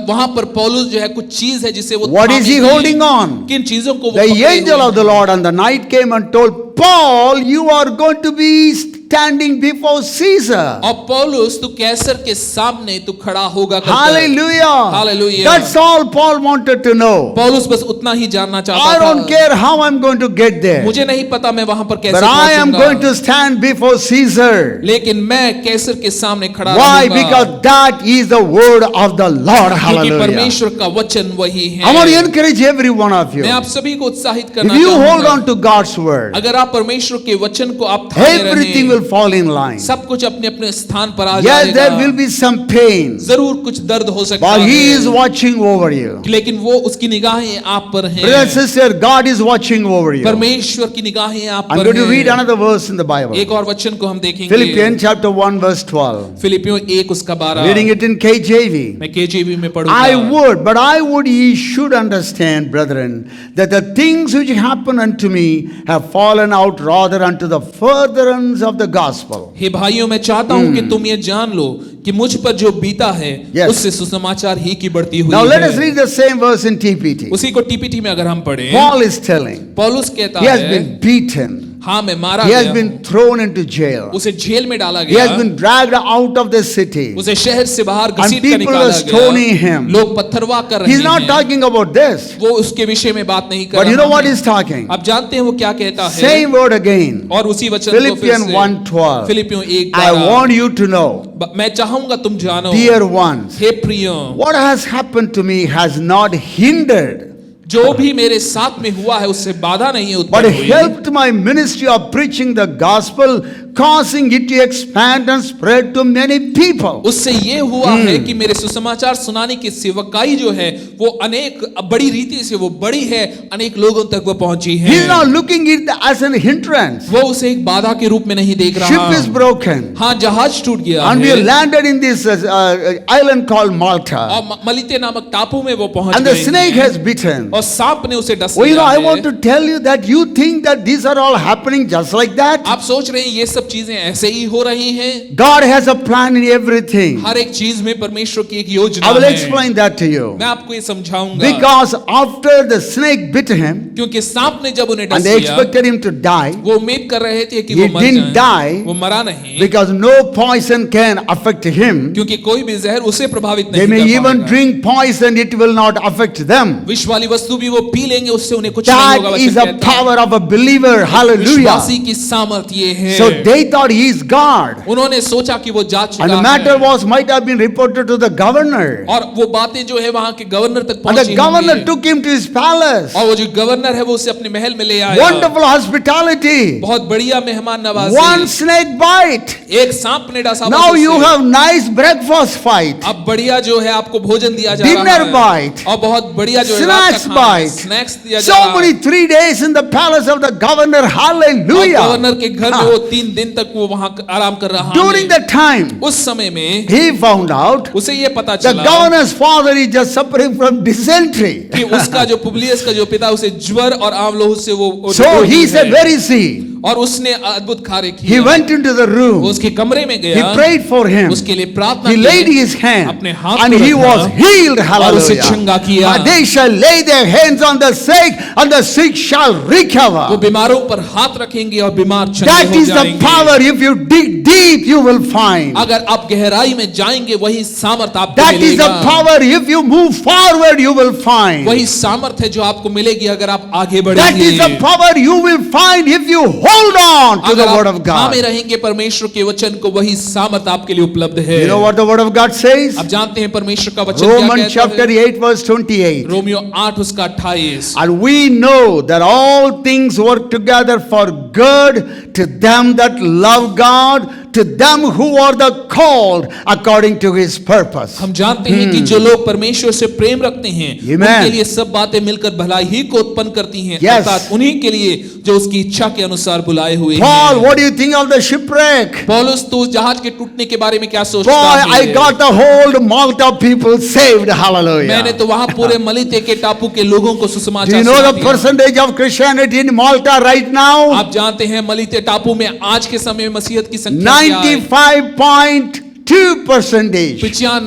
वहां पर पौलुस जो है कुछ चीज है जिसे वो What is he थामे holding हुए। on? किन चीजों को वो The पकड़े angel हुए of the हैं? Lord on the night came and told Paul, you are going to be standing before Caesar. और पौलुस तू कैसर के सामने तू खड़ा होगा करके। Hallelujah. Hallelujah. That's all Paul wanted to know. पौलुस बस उतना ही जानना चाहता I था। don't care how I'm going to get there. मुझे नहीं पता मैं वहां पर कैसे But I am पहुंचूंगा। going to stand before Caesar. लेकिन मैं कैसर के सामने खड़ा Why? रहूंगा। Because that is the word of the Lord. क्योंकि Hallelujah. परमेश्वर का वचन वही है। I want to encourage every one of you. मैं आप सभी को उत्साहित If करना you hold चाहूंगा। on to God's word, अगर आप परमेश्वर के वचन को आप थामे everything रहें, will fall in line. सब कुछ अपने अपने स्थान पर आ Yes, there जाएगा। will be some pain, जरूर कुछ दर्द हो सकता but He है, is watching over you. लेकिन वो उसकी निगाहें आप पर हैं। Brother and sister, God is watching over you. परमेश्वर की निगाहें आप I'm पर going to हैं। read another verse in the Bible. एक और वचन को हम देखेंगे। Philippians chapter 1 verse 12. फिलिपियों 1 उसका 12। Reading it in KJV. मैं केजेवी में But पढ़ूंगा। I would ye should understand, brethren, that the things which happen unto me have fallen out rather unto the furtherance of the gospel. हे भाइयों, मैं चाहता हूं कि तुम ये जान लो कि मुझ पर जो बीता है Yes. उससे सुसमाचार ही की बढ़ती हुई Now let है। us read the same verse in TPT. उसी को टीपीटी में अगर हम पढ़ें, Paul is telling, पौलुस कहता he has है, been beaten, हाँ मैं मारा he has गया, been thrown into jail, उसे जेल में डाला he has गया, been dragged out of the city. उसे शहर से बाहर And घसीट कर people निकाला are stoning गया, him. लोग पत्थरवाह कर रहे He's not हैं। talking about this, वो उसके विषय में बात नहीं कर but you know रहा what है। he's talking? आप जानते हैं वो क्या कहता है? Same word again. और उसी वचन को फिर Philippians से 1:12. फिलिपियों 1 I want you to know, मैं चाहूंगा तुम जानो, dear ones, हे प्रियो, what has happened to me has not hindered, जो भी मेरे साथ में हुआ है उससे बाधा नहीं but उत्पन्न हुई, helped my ministry of preaching the gospel, causing it to expand and spread to many people. उससे ये हुआ है कि मेरे सुसमाचार सुनाने की सेवकाई जो है वो अनेक बड़ी रीति से वो बड़ी है, अनेक लोगों तक वो पहुंची है। He's not looking it as an hindrance. वो उसे एक बाधा के रूप में नहीं देख रहा। Ship is broken, हाँ, जहाज टूट गया and we है landed in this island called Malta, और मलिते नामक टापू में वो पहुंच and the गए snake हैं, has bitten. और सांप ने उसे डस Well, you know, लिया I है। want to tell you that you think that these are all happening just like that. आप सोच रहे हैं ये सब चीजें ऐसे ही हो रही हैं? God has a plan in everything. हर एक चीज में परमेश्वर की एक योजना I will है। explain that to you. मैं आपको ये समझाऊंगा। Because after the snake bit him क्योंकि सांप ने जब उन्हें डस and they लिया, expected him to die, वो उम्मीद कर रहे थे कि He वो मर didn't जाएं। die वो मरा नहीं, because no poison can affect him. क्योंकि कोई भी जहर उसे प्रभावित They नहीं may कर even पाएगा। drink poison, it will not affect them. विष वाली वस्तु भी वो पी लेंगे, उससे उन्हें कुछ नहीं होगा। That वचन is the कहता है। power of a believer. Hallelujah. विश्वासी की सामर्थ्य ये है। So they thought he is God. उन्होंने सोचा कि वो जा And चुका the matter है, was might have been reported to the governor. और वो बातें जो है वहां के गवर्नर तक And पहुंची the governor होंगी। took him to his palace. और वो जो गवर्नर है वो उसे अपने महल में ले आया। Wonderful hospitality. बहुत बढ़िया मेहमान नवाजी। One snake bite. एक सांप ने डसा। Now बस you उसे। have nice breakfast fight. अब बढ़िया जो है आपको भोजन दिया जा Dinner रहा है। bite. और बहुत बढ़िया जो है रात Snacks का खाना है, bite. स्नैक्स दिया जा So रहा many है। 3 days in the palace of the governor. और Hallelujah. गवर्नर के घर में वो 3 दिन तक वो वहां आराम कर रहा During है। that time, उस समय में he found out उसे ये पता the चला governor's father is just suffering from dysentery. कि उसका जो पुबलियस का जो पिता उसे ज्वर और आंवलोह से वो So रोगी he said, है। where is he? और उसने अद्भुत कार्य He किया। went into the वो room. उसके कमरे में He गया, prayed for him. उसके लिए प्रार्थना He की, laid his hand अपने हाथ and पे he रखा, was healed. और उसे चंगा Hallelujah. किया। And they shall lay their hands on the sick and the sick shall वो recover. बीमारों पर हाथ रखेंगे और बीमार चंगे That हो is the जाएंगे। power. If you dig deep, you will find. अगर आप गहराई में जाएंगे वही सामर्थ आपको That is the मिलेगा। power. If you move forward, you will find. वही सामर्थ है जो आपको मिलेगी अगर आप आगे That बढ़ेंगे। is the power you will find if you hold on to the अगर word आप of थामे God. रहेंगे परमेश्वर के वचन को, वही सामर्थ आपके लिए उपलब्ध है। You know what the word of God says? आप जानते हैं परमेश्वर का वचन क्या Romans कहता chapter है? 8 verse 28. रोमियो 8 उसका 28। And we know that all things work together for good to them that love God, to them who are the called according to his purpose. हम जानते हैं कि जो लोग परमेश्वर से प्रेम रखते हैं Amen. उनके लिए सब बातें मिलकर भलाई ही को उत्पन्न करती हैं, Yes. अर्थात उन्हीं के लिए जो उसकी इच्छा के अनुसार बुलाए हुए Paul, हैं। what do you think of the shipwreck? पौलुस, तू जहाज के टूटने के बारे में क्या सोचता Boy, है? I got the whole Malta people saved. मैंने Hallelujah. तो वहां पूरे मलिते के टापू के लोगों को Do सुसमाचार you know सुना the दिया। percentage of Christianity in Malta right now? आप जानते हैं मलिते टापू में आज के समय में मसीहत की संख्या क्या है? 95.2%.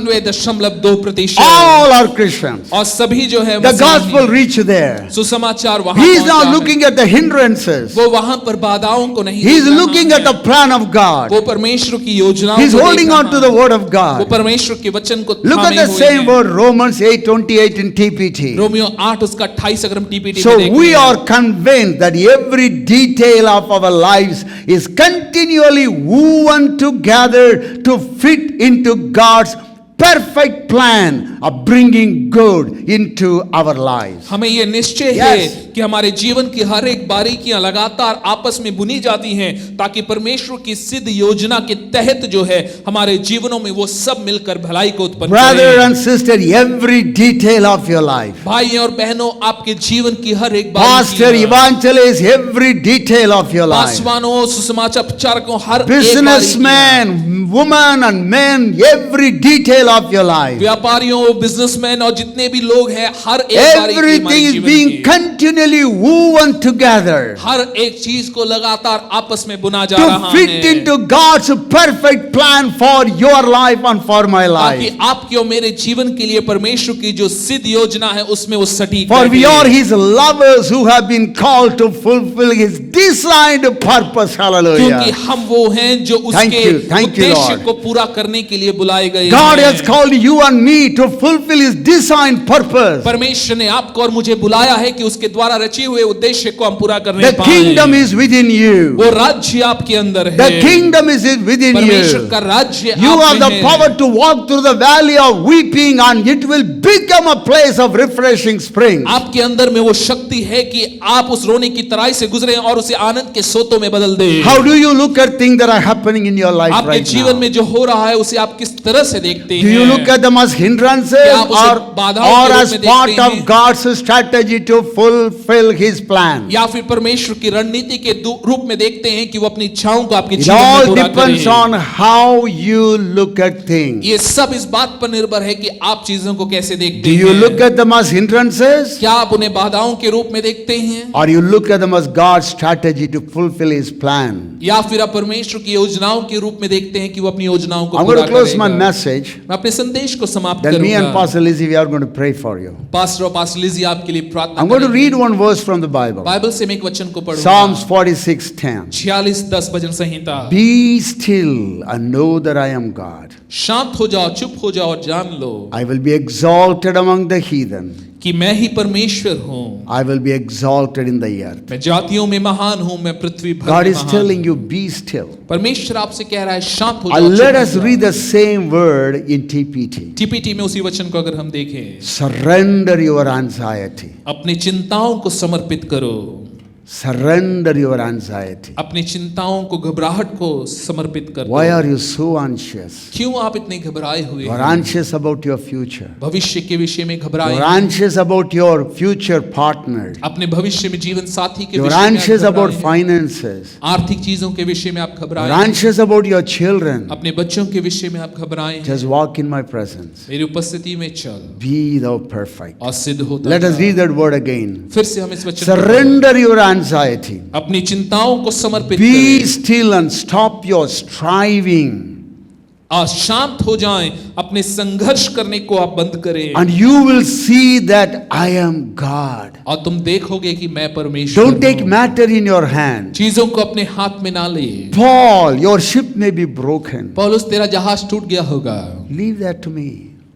95.2%। All are Christians. और सभी जो है The मसीही gospel हैं। reached there. सुसमाचार वहां He is पहुंचा not है। looking at the hindrances. वो वहां पर बाधाओं को नहीं He is देख रहा looking है। at the plan of God. वो परमेश्वर की योजनाओं He is को holding देख on रहा to the है। word of वो God. परमेश्वर के वचन को Look at थामे the हुए same हैं। word, Romans 8:28 in TPT. Romeo 8 उसका 28 अगर हम टीपीटी So में देखें, we are convinced that every detail of our lives is continually woven together to fit into God's perfect plan of bringing good into our lives. हमें ये निश्चय Yes. है कि हमारे जीवन की हर एक बारीकियां लगातार आपस में बुनी जाती हैं ताकि परमेश्वर की सिद्ध योजना के तहत जो है हमारे जीवनों में वो सब मिलकर भलाई को उत्पन्न Brother करें। and sister, every detail of your life. भाई और बहनों, आपके जीवन की हर एक Pastor, evangelist, every detail of your life. पासवानों, सुसमाचार प्रचारकों, हर एक Businessman, woman and men, every detail of your life. व्यापारियों, बिजनेसमैन और जितने भी लोग हैं, हर एक बारीकी हमारे Everything is जीवन being की। continually woven together हर एक चीज को लगातार आपस में बुना जा to रहा fit है into God's perfect plan for your life and for my ताकि life. आपके और मेरे जीवन के लिए परमेश्वर की जो सिद्ध योजना है उसमें वो सटीक For we बैठे। are His lovers who have been called to fulfill His designed purpose. क्योंकि Hallelujah. हम वो हैं जो उसके Thank you, उद्देश्य Lord. को पूरा करने के लिए बुलाए गए God हैं। has called you and me to fulfill His designed purpose. परमेश्वर ने आपको और मुझे बुलाया है कि उसके द्वारा रचे हुए उद्देश्य को हम पूरा करने The पाएं। kingdom is within you. वो राज्य आपके अंदर है। The kingdom is within परमेश्वर you. का राज्य You आप have में the है। power to walk through the valley of weeping and it will become a place of refreshing springs. आपके अंदर में वो शक्ति है कि आप उस रोने की तराई से गुजरे और उसे आनंद के सोतों में बदल दे। How do you look at things that are happening in your life आपके right जीवन now? में जो हो रहा है उसे आप किस तरह से देखते Do हैं? you look at them as hindrances क्या आप उसे or बाधाओं के रूप as में part देखते of हैं? God's strategy to fulfill His plan? या फिर परमेश्वर की रणनीति के रूप में देखते हैं कि वो अपनी इच्छाओं को आपके It जीवन में all पूरा depends करे। on how you look at things. ये सब इस बात पर निर्भर है कि आप चीजों को कैसे देखते Do हैं। you look at them as hindrances क्या आप उन्हें बाधाओं के रूप में देखते हैं or you look at them as God's strategy to fulfill His plan? या फिर आप परमेश्वर की योजनाओं के रूप में देखते हैं कि वो अपनी योजनाओं को I'm पूरा going to close my करेगा। message. मैं अपने संदेश को समाप्त Then me and करूंगा। Pastor Lizzie, we are going to pray for you. Pastor और पास्टर लिजी आपके लिए प्रार्थना I'm going to करेंगे। read one verse from the Bible. Bible से मैं एक वचन को पढ़ूंगा। Psalms 46:10. 46:10 bhajan Samhita. Be still and know that I am God. शांत हो जाओ, चुप हो जाओ और जान लो I will be exalted among the heathen. कि मैं ही परमेश्वर हूँ। I will be exalted in the earth. मैं जातियों में महान हूँ, मैं पृथ्वी भर God में is महान telling हूँ। you, be still. परमेश्वर आपसे कह रहा है शांत हो And जाओ। let चुप us हो read जाओ। the same word in TPT. TPT में उसी वचन को अगर हम देखें, Surrender your anxiety. अपनी चिंताओं को समर्पित करो। Surrender your anxiety. अपनी चिंताओं को, घबराहट को समर्पित कर Why दो। are you so anxious? क्यों आप इतने घबराए हुए You are हैं? anxious about your future. भविष्य के विषय में You घबराए are हैं। anxious about your future partner. अपने भविष्य में जीवन साथी के You are विषय में आप anxious about घबराए हैं। finances. आर्थिक चीजों के विषय में आप You घबराए are हैं। anxious about your children. अपने बच्चों के विषय में आप घबराए हैं। Just walk in my presence. मेरी उपस्थिति में चल Be thou perfect. और सिद्ध होता Let us जा। read that word again. फिर से हम इस वचन को Surrender your anxiety. अपनी चिंताओं को समर्पित Be करें still and stop your striving. और शांत हो जाएं, अपने संघर्ष करने को आप बंद करें And you will see that I am God. और तुम देखोगे कि मैं परमेश्वर Don't take हूं। matter in your hand. चीजों को अपने हाथ में ना ले। Paul, your ship may be broken. पौलुस, तेरा जहाज टूट गया होगा, Leave that to me.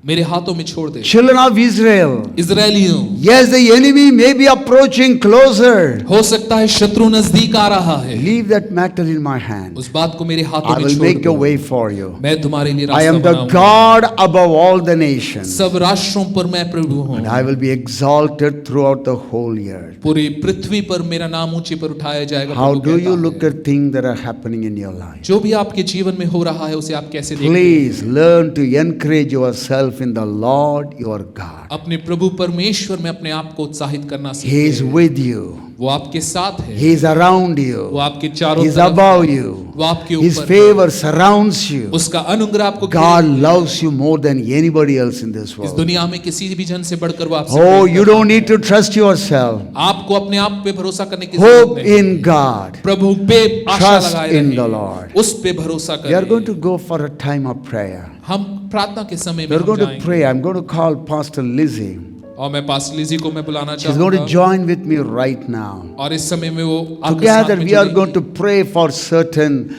मेरे हाथों में छोड़ दे। Children of Israel, इजरायलियों, yes, the enemy may be approaching closer. हो सकता है शत्रु नजदीक आ रहा है, Leave that matter in my hand. उस बात को मेरे हाथों I में will छोड़ make a दो। way for you. मैं तुम्हारे लिए I रास्ता am the बनाऊंगा। God above all the nations. सब राष्ट्रों पर मैं प्रभु हूँ, And I will be exalted throughout the whole earth. पूरी पृथ्वी पर मेरा नाम ऊंचे पर उठाया जाएगा। How प्रभु do कहता you है। look at things that are happening in your life? जो भी आपके जीवन में हो रहा है उसे आप कैसे देखते हैं? Please learn to encourage yourself in the Lord your God. अपने प्रभु परमेश्वर में अपने आप को उत्साहित करना He सीखें। is with you. वो आपके साथ है, He is around वो you. आपके चारों He is तरफ above है, you. वो आपके His ऊपर है। favor surrounds you. उसका अनुग्रह आपको God घेरे। loves you more than anybody else in this इस world. दुनिया में किसी भी जन से बढ़कर वो आपसे Oh, प्रेम you करता don't है। need to trust yourself. आपको अपने आप पे भरोसा करने की जरूरत Hope नहीं। in God. प्रभु पे आशा Trust लगाए in रहिए, the Lord. उस पे भरोसा We are going करें। to go for a time of prayer. हम प्रार्थना के समय We में are हम going to जाएंगे। pray. I'm going to call Pastor Lizzie. और मैं पास्टर लिजी को मैं बुलाना She's going to चाहूंगा join with me right now. और इस समय में वो आपके Together साथ में we are जुड़ेंगी। going to pray for certain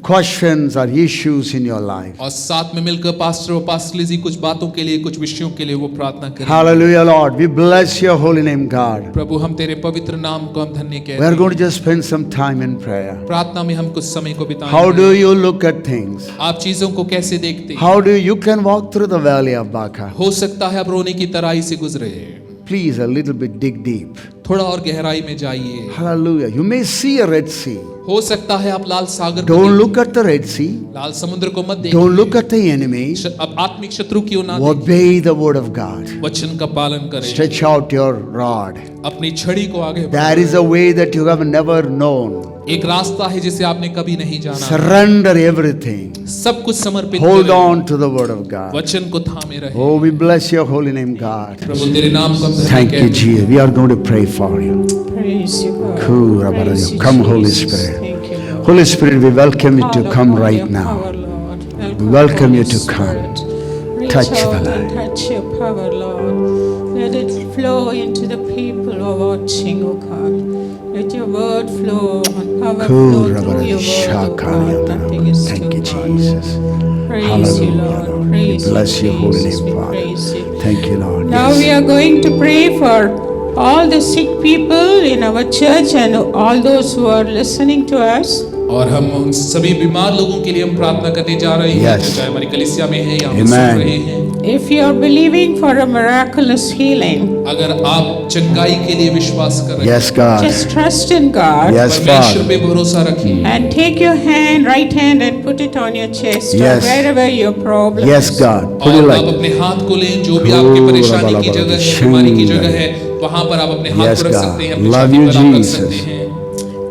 questions or issues in your life. और साथ में मिलकर पास्टर और पास्टर लिजी कुछ बातों के लिए, कुछ विषयों के लिए वो प्रार्थना करें। Hallelujah, Lord. We bless your holy name, God. प्रभु हम तेरे पवित्र नाम को हम धन्य We कहते are हैं। going to just spend some time in prayer. प्रार्थना में हम कुछ समय को बिताएंगे। How do you look at things? आप चीजों को कैसे देखते हैं? How do you can walk through the valley of Baca? हो सकता है आप रोने की तराई से गुजरे, Please a little bit dig deep. थोड़ा और गहराई में जाइए। Hallelujah. You may see a Red Sea. हो सकता है आप लाल सागर को Don't देखें। look at the Red Sea. लाल समुद्र को मत Don't देखिए। look at the enemy. अब आत्मिक शत्रु की ओर ना देखिए। Obey the word of God. वचन का पालन करें। Stretch out your rod. अपनी छड़ी को आगे There बढ़ाएं। is a way that you have never known. एक रास्ता है जिसे आपने कभी नहीं जाना। Surrender everything. सब कुछ समर्पित Hold करें। on to the word of God. वचन को थामे रहे। Oh, we bless your holy name, God. प्रभु तेरे नाम को हम धन्य Thank you, कहते हैं। Jesus. We are going to pray for you. Praise you, God. Cool, Praise you, Come, Holy Jesus. Spirit. Thank you, Lord. Holy Spirit, we welcome you to Father, come pour right your now. power, Lord. We welcome you Holy to come. Spirit. Reach Touch out the and touch your power, Lord. Let it flow into the people who are watching, oh God. Let your word flow and power Cool, flow through your word, oh God. Nothing is Thank too you, hard. Jesus. Praise you, Hallelujah, Lord. Lord. We Praise you, bless your holy Jesus. name, We Father. praise you. Thank you, Lord. Now Yes. we are going to pray for all the sick people in our church and all those who are listening to us. और हम उन सभी बीमार लोगों के लिए हम प्रार्थना करने जा रहे हैं, Yes. जो चाहे हमारी कलीसिया में है या हम Amen. सुन रहे हैं। If you are believing for a miraculous healing, अगर आप चंगाई के लिए विश्वास कर रहे हैं, Yes, God. just trust in God Yes, परमेश्वर Father. पे भरोसा रखिए। and take your right hand and put it on your chest or Yes. wherever your problem Yes, is. God. Put it और like आप that. अपने हाथ को लें, जो भी आपकी परेशानी की जगह है, बीमारी की जगह है, वहां पर आप अपने हाथ Yes, को रख God. सकते हैं, अपनी Love छाती you, पर आप रख Jesus. सकते हैं।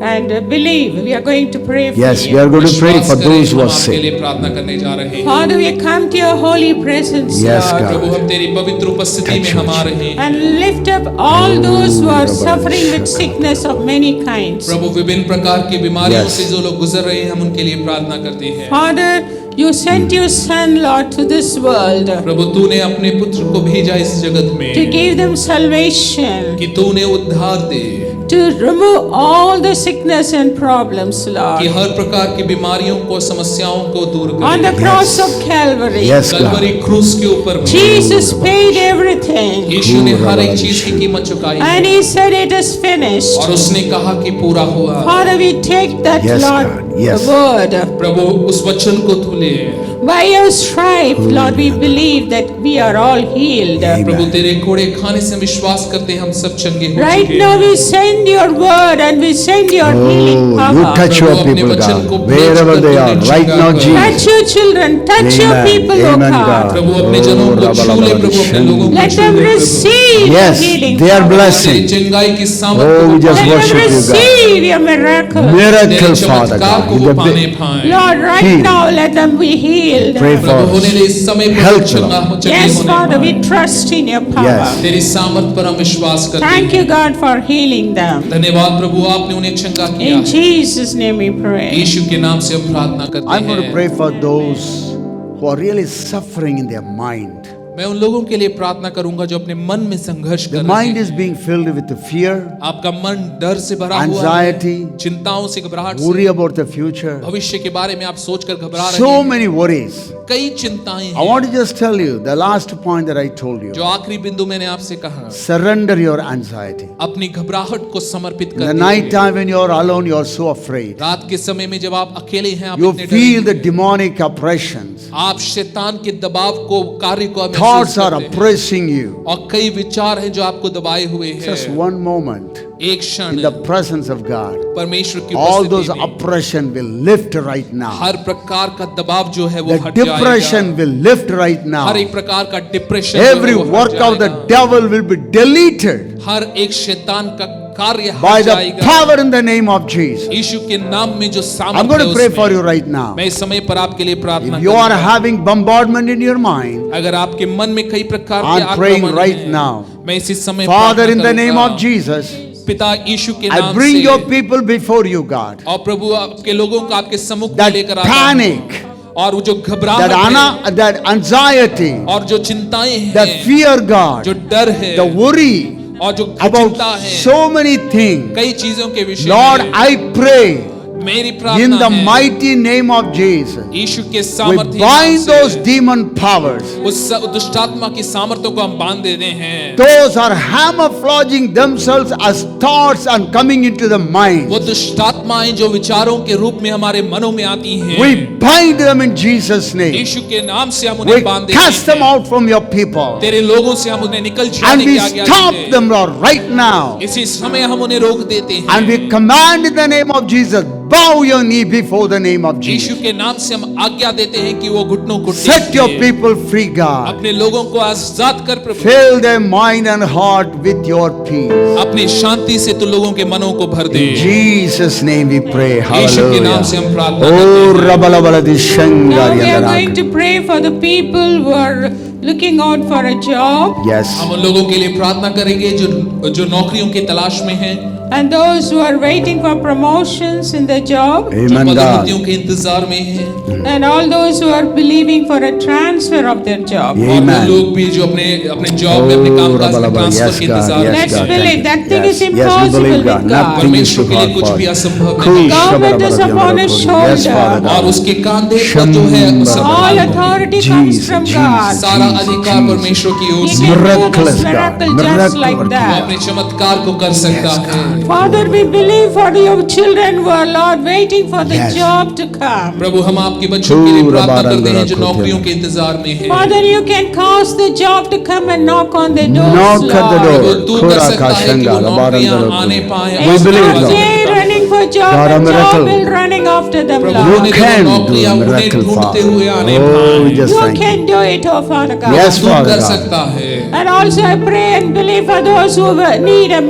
And believe, we are going to pray for Yes, you. we are going to pray विश्वास for करें, those who हम are आपके sick. लिए प्रार्थना करने जा रहे हैं। Father, we come to your holy presence, Yes, Lord. God. प्रभु हम तेरी पवित्र उपस्थिति में हम आ रहे हैं। And lift up all those who are suffering with sickness of many kinds. प्रभु विभिन्न प्रकार की बीमारियों Yes. से जो लोग गुजर रहे हैं, हम उनके लिए प्रार्थना करते हैं। Father, you sent your son, Lord, to this world प्रभु तूने अपने पुत्र को भेजा इस जगत में to give them salvation, कि तूने उद्धार दे, to remove all the sickness and problems, कि Lord. हर प्रकार की बीमारियों को, समस्याओं को दूर On the करे। cross of Calvary, Yes, Kalvari God. क्रूस के ऊपर Jesus paid everything. यीशु ने हर एक चीज की कीमत चुकाई And he said it is finished. और उसने कहा कि पूरा हुआ। Father, we take that, Yes, Lord, God. Yes. the word. प्रभु उस वचन को तू ले। By your stripe, Lord, we believe that we are all healed. Amen. प्रभु तेरे कोड़े खाने से विश्वास करते हैं, हम सब चंगे हो Right चुके now, हैं। we send your word and we send your healing Oh, power. you touch your प्रभु अपने people, वचन को God, भेज wherever कर they तूने are. Right चंगा now, कर। Jesus. Touch your children, touch your Amen. people, oh Amen, God. God. प्रभु अपने जनों को छू ले, प्रभु अपने लोगों को Let छू them ले, प्रभु। receive your Yes, healing they are power. blessed. तेरी चंगाई की सामर्थ Oh, को we just पाने Let worship them you, God. receive your miracle. Miracle, तेरे Father चमत्कार God. को In वो the पाने big- पाए। Lord, right Heal. now, let them be healed. Pray for प्रभु होने us. ले इस समय पर Help, चंगा हो, चंगे Yes, होने Father, we पाए। trust in your power. Yes. तेरी सामर्थ पर हम विश्वास करते Thank you, हैं। God, for healing them. धन्यवाद प्रभु, आपने उन्हें चंगा किया In है। Jesus' name we pray. यीशु के नाम से हम प्रार्थना करते I'm going to हैं। pray for those who are really suffering in their mind. मैं उन लोगों के लिए प्रार्थना करूंगा जो अपने मन में संघर्ष कर The रहे mind हैं। is being filled with the fear, आपका मन डर से भरा हुआ anxiety, है, चिंताओं से, घबराहट worry से, about the future. भविष्य के बारे में आप सोचकर घबरा रहे So हैं। many worries. कई चिंताएं I हैं। want to just tell you the last point that I told you. जो आखिरी बिंदु मैंने आपसे कहा, Surrender your anxiety. अपनी घबराहट को समर्पित In the कर night दीजिए। time when you are alone, you are so afraid. रात के समय में जब आप अकेले हैं, आप You इतने feel डरे the demonic oppressions. आप शैतान के दबाव को, कार्य को महसूस Thoughts are करते हैं। oppressing you. और कई विचार हैं जो आपको दबाए हुए Just हैं। one moment एक क्षण in the presence of God. परमेश्वर की All those उपस्थिति में oppression will lift right now. हर प्रकार का दबाव जो है वो The हट depression जाएगा। will lift right now. हर एक प्रकार का depression Every work of the devil will be deleted हर एक शैतान का कार्य by हट the जाएगा। power in the name of Jesus. यीशु के नाम में जो I'm सामर्थ्य going है to pray for उसमें, you right now. मैं इस समय पर आपके लिए प्रार्थना If you are करूंगा। having bombardment in your mind, अगर आपके मन में कई प्रकार के I'm praying आक्रमण right हैं, now. मैं इसी समय Father, प्रार्थना in the name करूंगा। of Jesus, पिता यीशु के I नाम bring से your people before you, God. और प्रभु आपके लोगों को आपके सम्मुख में That लेकर आता panic, हूं। और वो जो घबराहट है, that anxiety, और जो चिंताएं that हैं, fear, God, जो डर है, the worry और जो about चिंता है, so many things. कई चीजों के विषय Lord, में I pray मेरी in प्रार्थना the है, mighty name of Jesus, यीशु के we सामर्थ्य bind नाम those से demon powers. उस दुष्टात्मा की सामर्थ्यों को हम बांध देते हैं। Those are camouflaging themselves as thoughts and coming into the mind. वो दुष्टात्माएं जो विचारों के रूप में हमारे मनों में आती हैं, We bind them in Jesus' name. यीशु के नाम से हम We उन्हें बांध देते cast them हैं। out from your people. तेरे लोगों से हम उन्हें निकल And जाने we की आज्ञा stop देते हैं। them, Lord, right now. इसी समय हम उन्हें रोक देते हैं। And we command in the name of Jesus, bow your knee before the name of Yeshu Jesus. के नाम से हम आज्ञा देते हैं कि वो घुटनों को Set your टेक दें। people free, God. अपने लोगों को आजाद कर प्रभु। Fill their mind and heart with your peace. अपनी शांति से तू लोगों के मनों को भर दे। In Jesus' name we pray. यीशु के नाम से हम Hallelujah. प्रार्थना Oh, करते हैं। Rabalabala Now we are going Shangar. to pray for the people who are looking out for a job Yes. हम उन लोगों के लिए प्रार्थना करेंगे जो नौकरियों की तलाश में हैं, and those who are waiting for promotions in their job, जो Amen, पदोन्नतियों God. के इंतजार में हैं, and all those who are believing for a transfer of their job. Yeah. और वो Amen. लोग भी जो अपने जॉब में अपने Oh, कामकाज में Rabalabala. ट्रांसफर Yes, के God. इंतजार में Yes, Let's हैं। God. believe. That thing is Yes, we impossible believe, with God. God. Nothing is परमेश्वर too के लिए hard कुछ for भी you. असंभव Cool. नहीं है। Government is upon his Yes, shoulder. Father और God. उसके कांधे पर जो है सब All authority comes Jesus, from Jesus. God. सारा अधिकार परमेश्वर की ओर He से can do Miraculous this God. miracle just Miracle like working. वो that. अपने चमत्कार को कर सकता है। Father, we believe for your children who are, Lord, waiting for the Yes. job to come. प्रभु हम आपके बच्चों के लिए Oh, प्रार्थना करते हैं जो Rabarandara नौकरियों के इंतजार में हैं। Father, you can cause the job to come and knock on the doors, Knock at the Lord. door. वो तू कर सकता है कि वो नौकरियां आने पाए। We It's believe, not Lord. they running for job, God, a but job miracle. will running after them, Prabhu You Lord. उन्हें can do नौकरियां a उन्हें miracle, ढूंढते Father. हुए आने Oh, we पाए। just You thank you. can do it, oh Father God. Yes, तू Father कर God. सकता है। And also I pray and believe for those who need a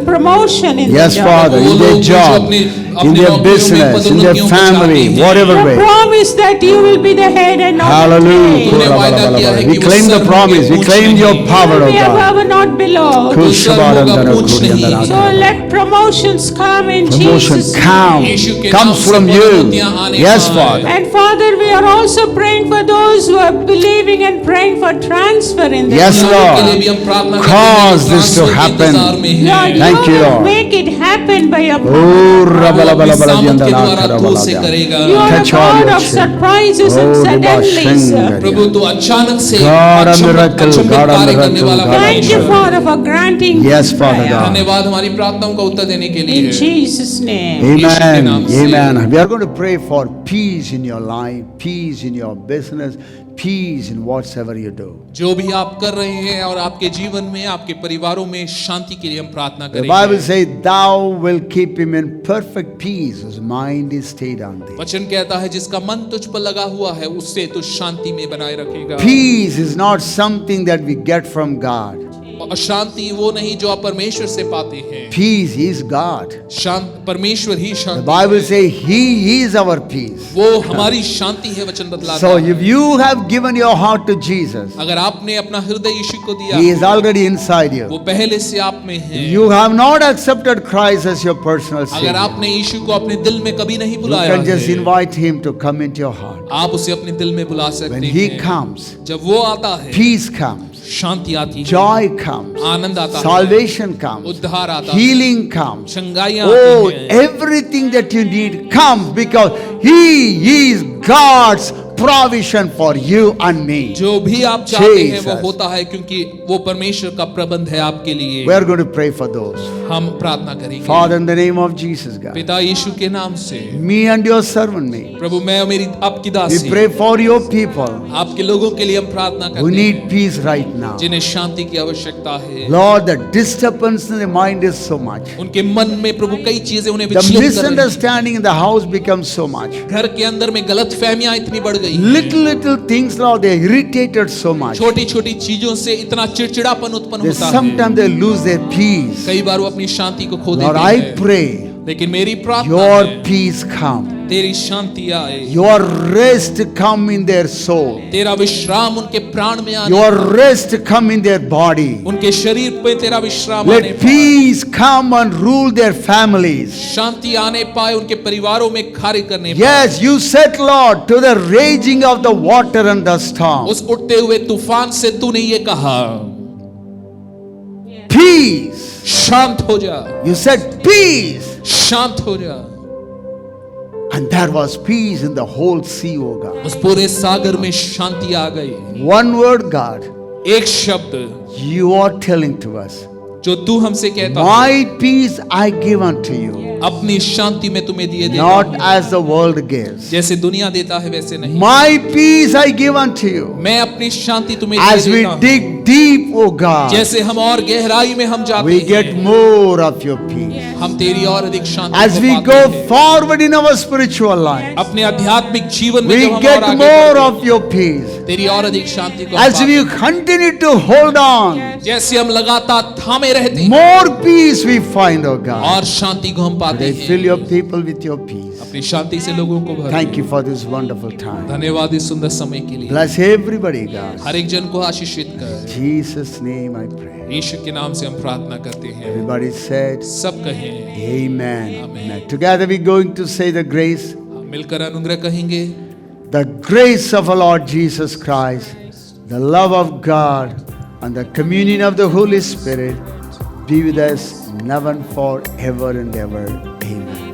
promotion in Yes, the job. Father, वो in their लोग जो job, अपने in their नौकरियों में business, in their पदोन्नतियों को family, चाहते हैं। whatever You way. promise that you will be the head and not the Hallelujah. tail. तूने वायदा किया है We कि वो claim the serve promise. We के claim पूछ your नहीं। power, You oh will be God. above and not below. Kushabarandara पूछ नहीं। Kuriandara. So let promotions come in Promotion Jesus' come, यीशु के comes नाम से from you. पदोन्नतियां आने Yes, पाए। Father. And Father, we are also praying for those who are believing and praying for transfer in the Yes, job. लोगों के Lord. लिए भी हम प्रार्थना करते Cause हैं जो this to ट्रांसफर के happen. इंतजार में Lord, हैं। Thank you, will Lord. make it happen by your Oh, power. वो अपनी Rabalabala सामर्थ के द्वारा Yandana तू उसे करेगा। You are a Touch all God your of children. surprises and Oh, suddenlies. Ribashenga. प्रभु तो अचानक से God, a अचंभित miracle, अचंभित God, a कार्य करने miracle, वाला God, a Thank you, miracle. Father, for granting Yes, this Father prayer. God. धन्यवाद हमारी प्रार्थनाओं का उत्तर देने के In लिए। Jesus' name. यीशु के Amen. नाम से। Amen. We are going to pray for peace in your life, peace in your business, peace in whatsoever you do. जो भी आप कर रहे हैं और आपके जीवन में आपके परिवारों में शांति के लिए हम प्रार्थना The Bible करेंगे। says, "Thou will keep him in perfect peace, whose mind is stayed on thee." वचन कहता है जिसका मन तुझ पर लगा हुआ है उससे तू शांति में बनाए रखेगा। Peace is not something that we get from God. और शांति वो नहीं जो आप परमेश्वर से पाते हैं। Peace is God. शांत परमेश्वर ही The शांति Bible है। says He is our peace. वो हमारी शांति है, वचन बतलाता So है। if you have given your heart to Jesus, अगर आपने अपना हृदय यीशु को दिया, He is already inside वो you. पहले से आप में है। You have not accepted Christ as your personal अगर Savior. आपने यीशु को अपने दिल में कभी नहीं You बुलाया can just है, invite Him to come into your heart. आप उसे अपने दिल में बुला सकते When He हैं। comes, जब वो आता है, peace comes, शांति आती है, joy comes, आनंद आता है, salvation comes, उद्धार आता है, healing comes. चंगाइयाँ Oh, आती हैं। everything that you need comes because He is God's provision for you and me. जो भी आप चाहते हैं वो Jesus. होता है, क्योंकि वो परमेश्वर का प्रबंध है आपके लिए। We are going to pray for those. हम प्रार्थना करेंगे। Father, in the name of Jesus, God, पिता यीशु के नाम से, me and your servant, me, प्रभु मैं और मेरी आपकी we दासी, pray for your people आपके लोगों के लिए हम प्रार्थना who करते need हैं, peace right now. जिन्हें शांति की आवश्यकता है। Lord, the disturbance in the mind is so much. उनके मन में प्रभु कई चीजें उन्हें The विचलित कर रही हैं। misunderstanding in the house becomes so much. घर के अंदर में गलत फहमियां इतनी बढ़ गई, Little things, Lord, they irritated so much. छोटी छोटी चीजों से इतना चिड़चिड़ापन उत्पन्न They होता है। sometimes they lose their peace. कई बार वो अपनी शांति को खो Lord, देते I हैं। pray लेकिन मेरी प्रार्थना your है, peace come, तेरी शांति आए, your rest come in their soul, तेरा विश्राम उनके प्राण में आने, your rest come in their body. उनके शरीर पे तेरा विश्राम आने Let पाए, peace come and rule their families. शांति आने पाए, उनके परिवारों में कार्य करने पाए। Yes, you said, Lord, to the raging of the water and the storm, उस उठते हुए तूफान से तूने ये कहा, peace. शांत हो जा, You said peace. शांत हो जा। And there was peace in the whole sea, O God. उस पूरे सागर में शांति आ गई। One word, God, एक शब्द you are telling to us, जो तू हमसे कहता है, my peace I give unto you, अपनी शांति में तुम्हें दिए देता not हूं। as the world gives. जैसे दुनिया देता है वैसे नहीं, My peace I give unto you. मैं अपनी शांति तुम्हें As दे we देता हूं। dig deep, O God, जैसे हम और गहराई में हम जाते we get हैं, more of your peace. हम तेरी और अधिक शांति As को we पाते go हैं। forward in our spiritual life, अपने आध्यात्मिक जीवन में we जब हम और get आगे more बढ़ते of your peace. हैं, तेरी और अधिक शांति को As पाते we हैं। continue to hold on, जैसे हम लगातार थामे रहते हैं more peace we find, O God. और शांति को हम पाते They हैं। fill your people with your peace. अपनी शांति से लोगों को भर। Thank you for this wonderful time. धन्यवाद इस सुंदर समय के लिए। Bless everybody, God. हर एक जन को आशीषित कर, Jesus' name I pray. यीशु के नाम से हम प्रार्थना करते हैं। Everybody said, सब कहें Amen. Amen. Amen. Together we're going to say the grace. हम मिलकर अनुग्रह कहेंगे। The grace of our Lord Jesus Christ, the love of God, and the communion of the Holy Spirit be with us now and forever and ever. Amen.